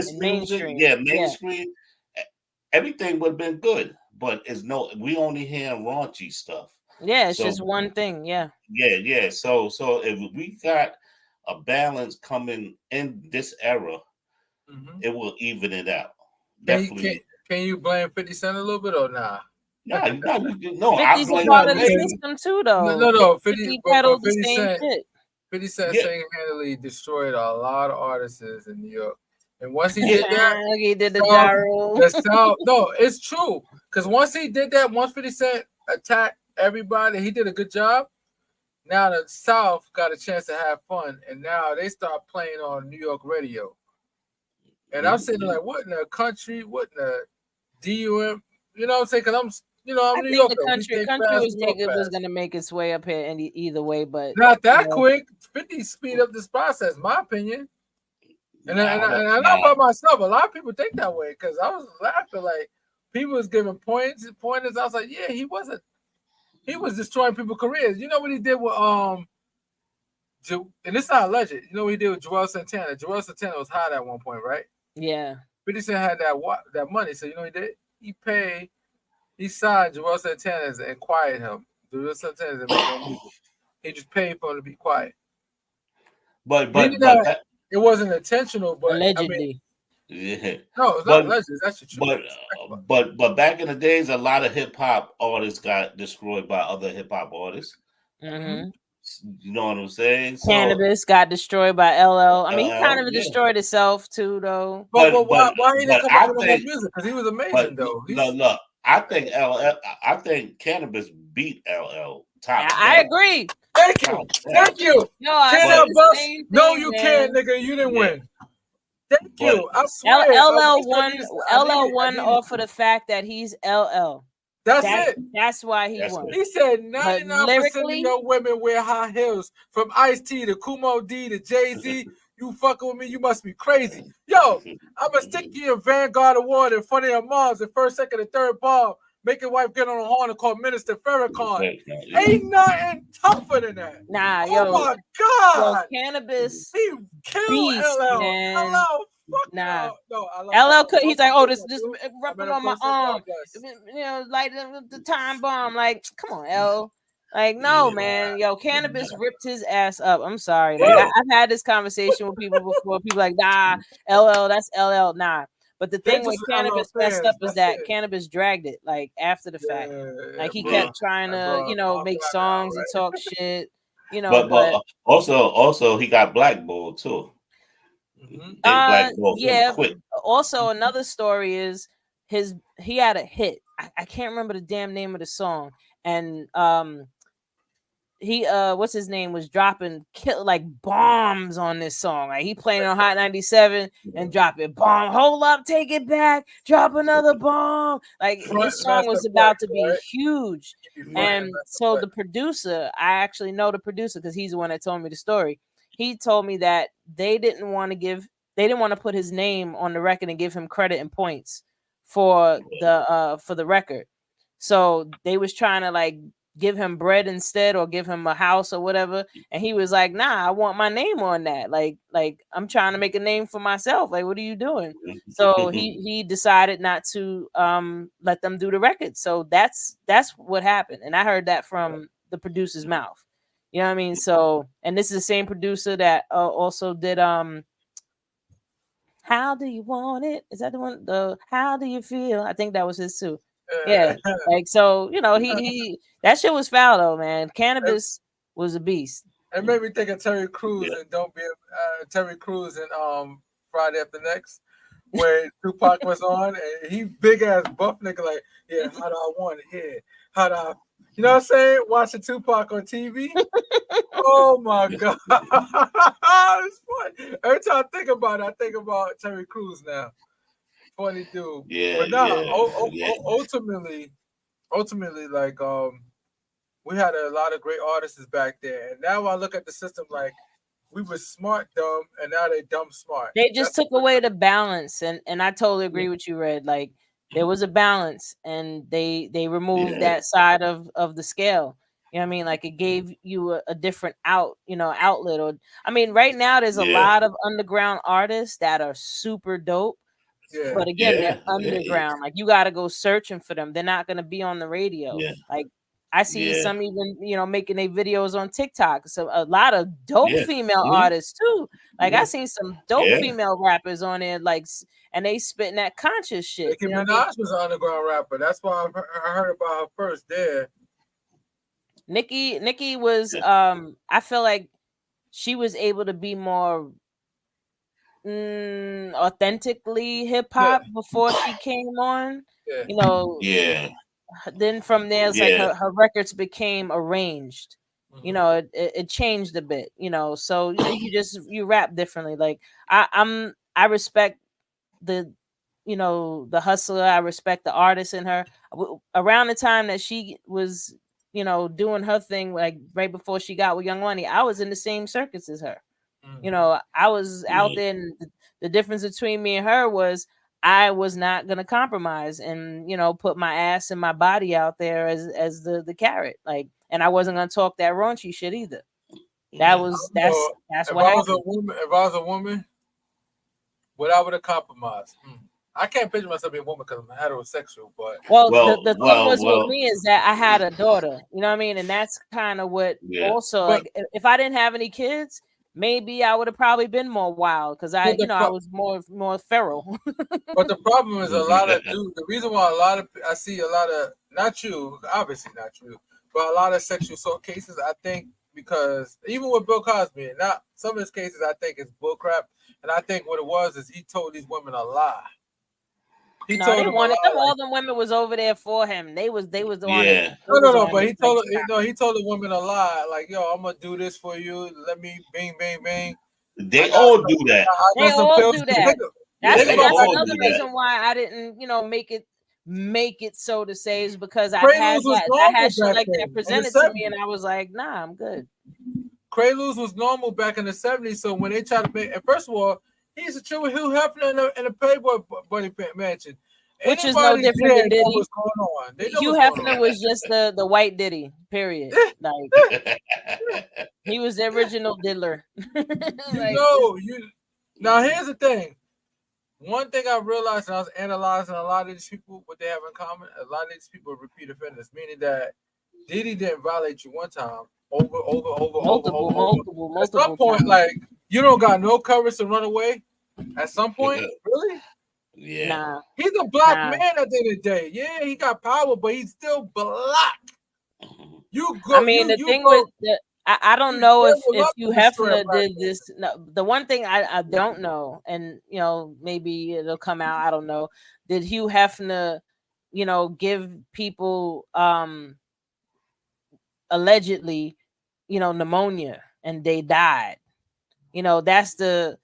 everything would have been good. But we only hear raunchy stuff. Yeah, it's just one thing. Yeah. So if we got a balance coming in this era, it will even it out. Definitely. Can you blame 50 Cent a little bit or not? No. 50's a part of the system too, though. No. 50 peddled the same shit. 50 Cent single-handedly destroyed a lot of artists in New York. And once he did that, he did the gyro. No, it's true. Because once he did that, once 50 Cent attacked everybody, he did a good job. Now the South got a chance to have fun, and now they start playing on New York radio. And I'm sitting like, what in the country? What in the DUM? You know what I'm saying? Because I'm New York. The country was gonna make its way up here either way, but not that quick. 50 speed up this process, my opinion. And I'm not by myself. A lot of people think that way because I was laughing like people was giving pointers. I was like, yeah, he was destroying people's careers. You know what he did with and it's not alleged. You know what he did with Joel Santana? Joel Santana was hot at one point, right? Yeah. 50 Cent had that money, so you know what he did? He signed Joel Santana and quieted him. Joel Santana and made no music. He just paid for him to be quiet. But it wasn't intentional, but allegedly. Yeah. No, it's not alleged. That's the truth. But back in the days, a lot of hip hop artists got destroyed by other hip hop artists. Mm-hmm. You know what I'm saying? Canibus got destroyed by LL. I mean, he kind of destroyed himself too, though. But why he didn't come up with more music? Because he was amazing, though. Look, I think Canibus beat LL. I agree. Thank you. No, you can't, nigga. You didn't win. Thank you. I swear. LL won off of the fact that he's LL. That's it. That's why he won. He said 99% of your women wear high heels. From Ice-T to Kumo D to Jay-Z. You fucking with me, you must be crazy. Yo, I'm going to stick you in Vanguard Award in front of your moms the first, second, and third ball. Make your wife get on the horn and call Minister Farrakhan. Ain't nothing tougher than that. Nah, oh my God. Canibus. He killed LL. Man. LL. Nah. No, LL could. He's like, oh, this rubbing on my arm. You know, like the time bomb. Like, come on, L. Like, no, man. Yo, Canibus ripped his ass up. I'm sorry. Like, I've had this conversation with people before. People like, nah, LL, that's LL. Nah. But the thing with Canibus messed up is that Canibus dragged it, like, after the fact. Like, he kept trying to, make songs and talk shit. You know, but also he got blackballed too. Yeah. Also, another story is he had a hit. I can't remember the damn name of the song, and he what's his name was dropping like bombs on this song. Like he playing on Hot 97 and drop it bomb. Hold up, take it back, drop another bomb. Like this song was about to be huge, and so the producer, I actually know the producer because he's the one that told me the story. He told me that they didn't want to put his name on the record and give him credit and points for the record. So they was trying to like give him bread instead or give him a house or whatever. And he was like, nah, I want my name on that. Like I'm trying to make a name for myself. Like, what are you doing? So he decided not to let them do the record. So that's what happened. And I heard that from the producer's mouth. You know what I mean? So, and this is the same producer that also did How Do You Want It? Is that the one? The How Do You Feel? I think that was his too. Yeah. Like, so, he that shit was foul though, man. Canibus was a beast. It made me think of Terry Crews and Terry Crews and Friday After Next, where Tupac was on and he big ass buff nigga like, yeah, how do I want it here? How do I, you know what I'm saying? Watching Tupac on TV. Oh my God. It's funny. Every time I think about it, I think about Terry Crews now. Funny dude. Yeah. But ultimately, like we had a lot of great artists back there. And now I look at the system like we were smart dumb and now they dumb smart. They just took away the balance, and I totally agree with you, Red. Like there was a balance and they removed that side of the scale. You know what I mean? Like it gave you a different outlet. Or I mean, right now there's a lot of underground artists that are super dope. Yeah. But again, they're underground. Like you got to go searching for them. They're not going to be on the radio. Yeah. Like I see some even making their videos on TikTok. So a lot of dope female artists too. Like I seen some dope female rappers on there. Like and they spitting that conscious shit. Nicki Minaj was an underground rapper. That's why I heard about her first there. Nicki was I feel like she was able to be more authentically hip hop before she came on. Then from there it's like her records became arranged. It changed a bit, so you rap differently. Like I respect the the hustler. I respect the artist in her. Around the time that she was, doing her thing, like right before she got with Young Money, I was in the same circus as her. I was out there, and the difference between me and her was I was not gonna compromise and put my ass and my body out there as the carrot, like, and I wasn't gonna talk that raunchy shit either. That's what happened. If I was a woman, what I would have compromised. I can't picture myself being a woman because I'm heterosexual, but the thing was with me is that I had a daughter, you know what I mean, and that's kind of what also, like, if I didn't have any kids, maybe I would have probably been more wild because I was more feral. But the problem is a lot of dudes. The reason why I see a lot of, not you, obviously not you, but a lot of sexual assault cases, I think, because even with Bill Cosby, not some of his cases, I think is bullcrap. And I think what it was is he told these women a lie. They wanted them. All the women was over there for him. They was the one. Yeah. No. But he told the women a lie. Like, yo, I'm gonna do this for you. Let me bang, bang, bang. They all do that. They all do that. That's another reason why I didn't, make it so to say, is because I had shit like that presented to me, and I was like, nah, I'm good. Preludes was normal back in the 70s. So when they tried to make, and first of all, he's a chill with Hugh Hefner in a Playboy Bunny Mansion, which is no different than Diddy. Hugh Hefner was just the white Diddy. Period. Like, he was the original diddler. Now here's the thing. One thing I realized, and I was analyzing a lot of these people, what they have in common. A lot of these people are repeat offenders, meaning that Diddy didn't violate you one time. Multiple. At some point, like, you don't got no courage to run away. At some point, really? Yeah. Nah. He's a black man at the end of the day. Yeah, he got power, but he's still black. The thing with I don't know if Hugh Hefner did this. No, the one thing I don't know, and maybe it'll come out. I don't know. Did Hugh Hefner, give people allegedly, pneumonia and they died? That's the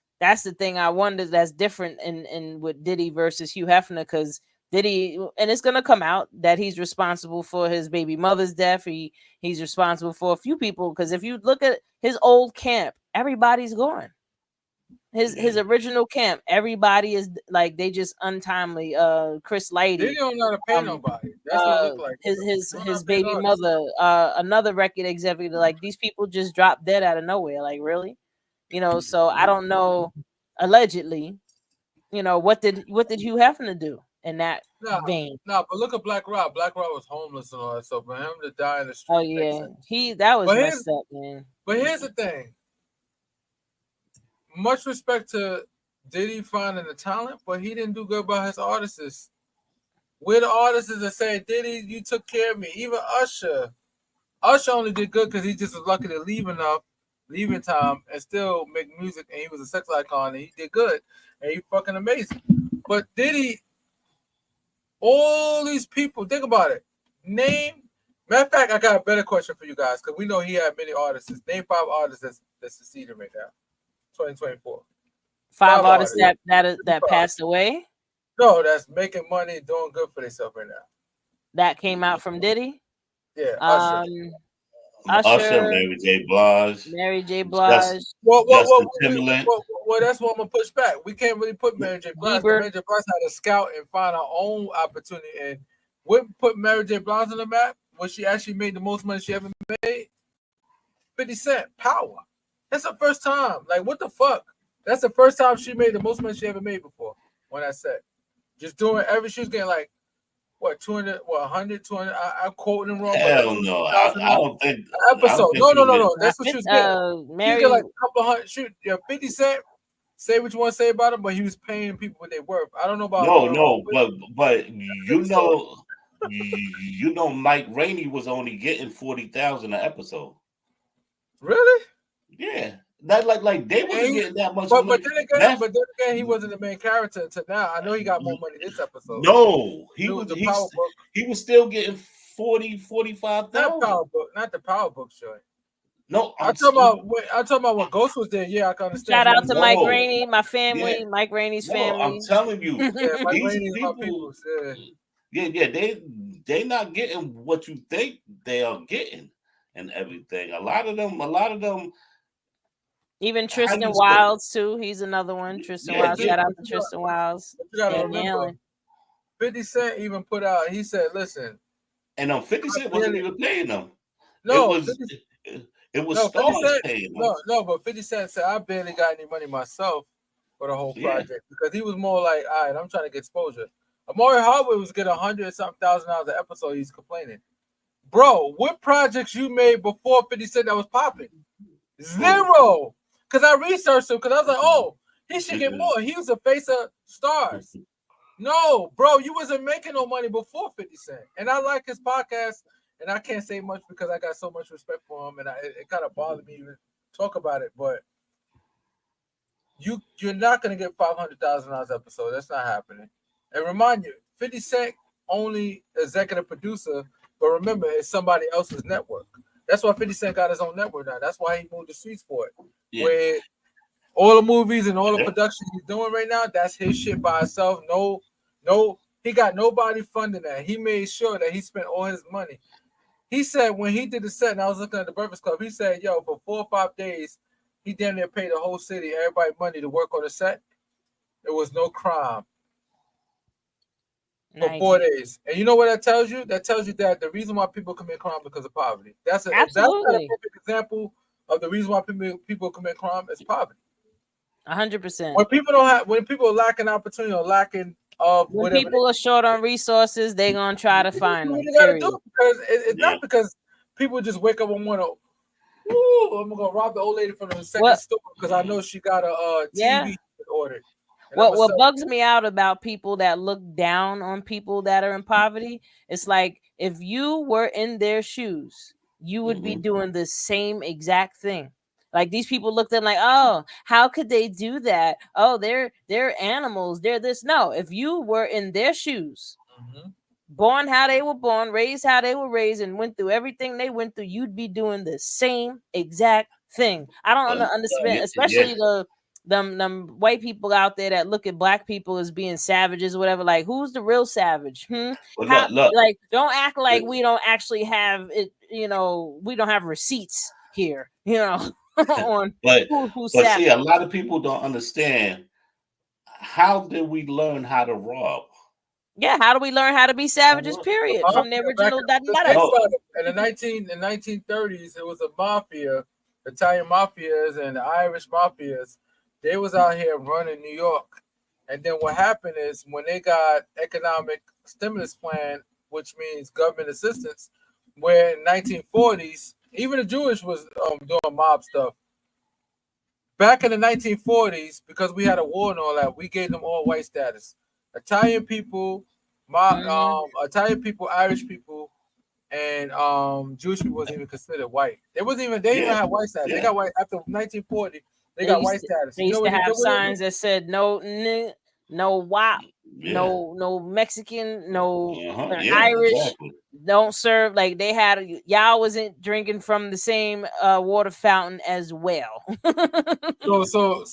thing I wonder. That's different in with Diddy versus Hugh Hefner, because Diddy, and it's gonna come out that he's responsible for his baby mother's death. He's responsible for a few people, because if you look at his old camp, everybody's gone. His original camp, everybody is like, they just untimely. Chris Lighty. They don't know how to pay nobody. That's what it look like. His baby mother, another record executive. Like, these people just dropped dead out of nowhere. Like, really, So I don't know. Allegedly, what did Hugh Hefner do in that vein? No, but look at Black Rob. Black Rob was homeless and all that. So for him to die in the street. Oh yeah, that was messed up, man. But here's the thing. Much respect to Diddy finding the talent, but he didn't do good by his artists. We're the artists that say, Diddy, you took care of me. Even Usher only did good because he just was lucky to leaving time, and still make music, and he was a sex icon, and he did good, and he fucking amazing. But Diddy, all these people, think about it. Matter of fact, I got a better question for you guys, because we know he had many artists. Name 5 artists that's succeeding right now. 2024. 5 artists that passed away? No, that's making money, doing good for themselves right now. That came out from Diddy? Yeah. Usher, Mary J. Blige. Well, that's what I'm gonna push back. We can't really put Mary J. Blige. Mary J. Blige had to scout and find our own opportunity. And what put Mary J. Blige on the map when she actually made the most money she ever made? 50 Cent, Power. That's the first time. Like, what the fuck? That's the first time she made the most money she ever made before. When I said, just doing she was getting like, what, 200, 100, 200? I'm quoting them wrong. Hell no. I don't think. Episode. No. That's what she was getting. She get like a couple hundred. 50 Cent, say what you want to say about him, but he was paying people what they worth. I don't know about. But Mike Rainey was only getting 40,000 an episode. Really? Yeah. That like they wasn't getting that much. But then again, he wasn't the main character until now. I know he got more money this episode. No, he was still getting 40,000. Not the Power Book show. No, I'm talking about when Ghost was there. Yeah, I can understand. Shout out to Mike Rainey, my family, yeah. Mike Rainey's family. I'm telling you, yeah, Mike these Rainey's people, my people. they not getting what you think they are getting and everything. A lot of them. Even Tristan Wilds too. He's another one. Tristan Wilds. Shout out to Tristan Wilds. You gotta remember, 50 Cent even put out. He said, "Listen," and 50 Cent wasn't even paying them. No, it was Stars paying them. No, but 50 Cent said, "I barely got any money myself for the whole project because he was more like, all right, I'm trying to get exposure." Amari Hardwick was getting $100,000 an episode. He's complaining, bro. What projects you made before 50 Cent that was popping? Zero. Because I researched him because I was like, oh, he should get more. He was a face of Stars. No, bro, you wasn't making no money before 50 Cent. And I like his podcast, and I can't say much because I got so much respect for him, and it kind of bothered me to talk about it. But you're not gonna get $500,000 episode. That's not happening. And remind you, 50 Cent only executive producer, but remember, it's somebody else's network. That's why 50 Cent got his own network now. That's why he moved the streets for it. Yeah. Where all the movies and all the production he's doing right now, that's his shit by himself. No, he got nobody funding that. He made sure that he spent all his money. He said when he did the set, and I was looking at the Breakfast Club, he said, yo, for 4 or 5 days, he damn near paid the whole city, everybody money to work on the set. There was no crime. For 4 days. And you know what that tells you? That tells you that the reason why people commit crime because of poverty. That's a perfect example of the reason why people commit crime is poverty. 100%. When people are lacking opportunity or lacking when people are short on resources, they're gonna try to find them. Because it's not because people just wake up and want to. Ooh, I'm gonna rob the old lady from the second store because I know she got a TV ordered. What bugs me out about people that look down on people that are in poverty, it's like if you were in their shoes, you would be doing the same exact thing. Like these people looked at like, oh, how could they do that? Oh, they're animals. They're this. No, if you were in their shoes, born how they were born, raised how they were raised, and went through everything they went through, you'd be doing the same exact thing. I don't understand, especially them white people out there that look at black people as being savages or whatever. Like, who's the real savage? Look. Like, don't act like we don't actually have it. You know, we don't have receipts here. You know. but see, a lot of people don't understand how did we learn how to rob? Yeah, how do we learn how to be savages? Period. From the original. In the 1930s, it was a mafia, Italian mafias and the Irish mafias. They was out here running New York, and then what happened is when they got economic stimulus plan, which means government assistance, where in 1940s. Even the Jewish was doing mob stuff. Back in the 1940s, because we had a war and all that, we gave them all white status. Italian people, Irish people, and Jewish people wasn't even considered white. They even had white status. They got white after 1940. They got white status. They used to have signs that said no WAP, no Mexican, no Irish. Exactly. Don't serve. Like they had y'all wasn't drinking from the same water fountain as well. So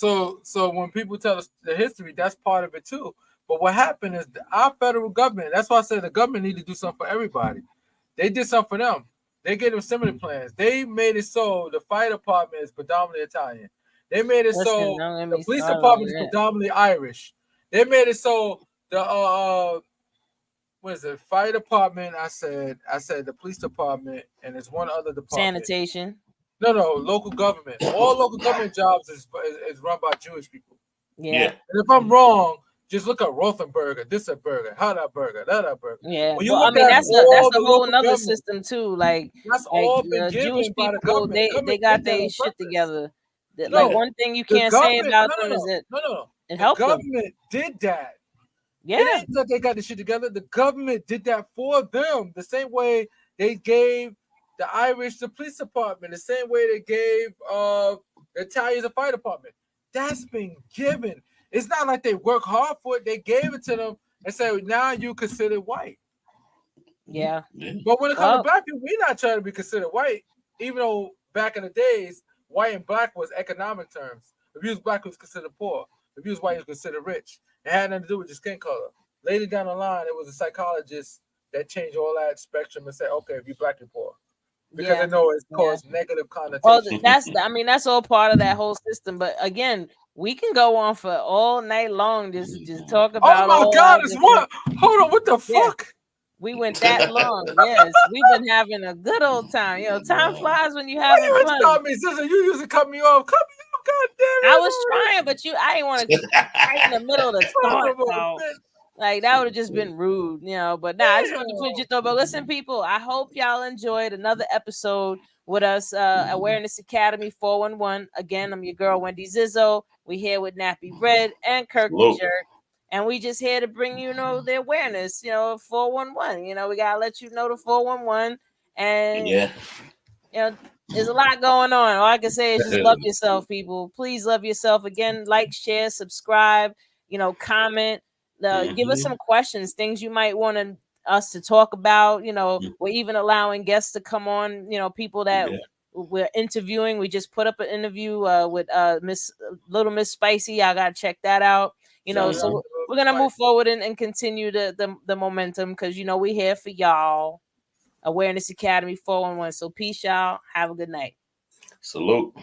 when people tell us the history, that's part of it too. But what happened is our federal government. That's why I said the government need to do something for everybody. They did something for them. They gave them similar plans. They made it so the fire department is predominantly Italian. They made it so the police department is predominantly Irish. They made it so the what is it? Fire department. I said the police department, and there's one other department. Sanitation. No, local government. All local government jobs is run by Jewish people. Yeah. And if I'm wrong, just look at Rothenberger. This a burger. How that burger? That burger. Yeah. Well, that's a whole another system too. Like that's all been Jewish people. They got their shit together. Like one thing you can't say about them is that it helped them. The government did that. Yeah, it ain't that they got the shit together. The government did that for them. The same way they gave the Irish the police department. The same way they gave the Italians the fire department. That's been given. It's not like they work hard for it. They gave it to them and said, now you considered white. Yeah. But when it comes to black people, we're not trying to be considered white, even though back in the days, white and black was economic terms. If you was black, you was considered poor. If you was white, you was considered rich. It had nothing to do with your skin color. Later down the line, it was a psychologist that changed all that spectrum and said, okay, if you're black, you're poor. Because they know it's caused negative connotation. Well, that's all part of that whole system. But again, we can go on for all night long just talk about. Oh my God, it's what? Hold on, what the fuck? We went that long. Yes, we've been having a good old time. Time flies when you're having fun. Stop me, sister. You used to cut me off. Cut me off, goddamn. I was trying, but I didn't want to right in the middle of the thought. Like that would have just been rude, But I just wanted to put your thought. But listen, people, I hope y'all enjoyed another episode with us, Awareness Academy 411. Again, I'm your girl Wendy Zizzo. We here with Nappy Red and Kirk the Jerk. And we just here to bring the awareness, 411. We gotta let you know the 411. And there's a lot going on. All I can say is just love yourself, people. Please love yourself. Again, like, share, subscribe, comment. Give us some questions, things you might want us to talk about. We're even allowing guests to come on, people that we're interviewing. We just put up an interview with Little Miss Spicy. I gotta check that out. So we're gonna move forward and continue the momentum because we're here for y'all. Awareness Academy 411. So peace, y'all. Have a good night. Salute.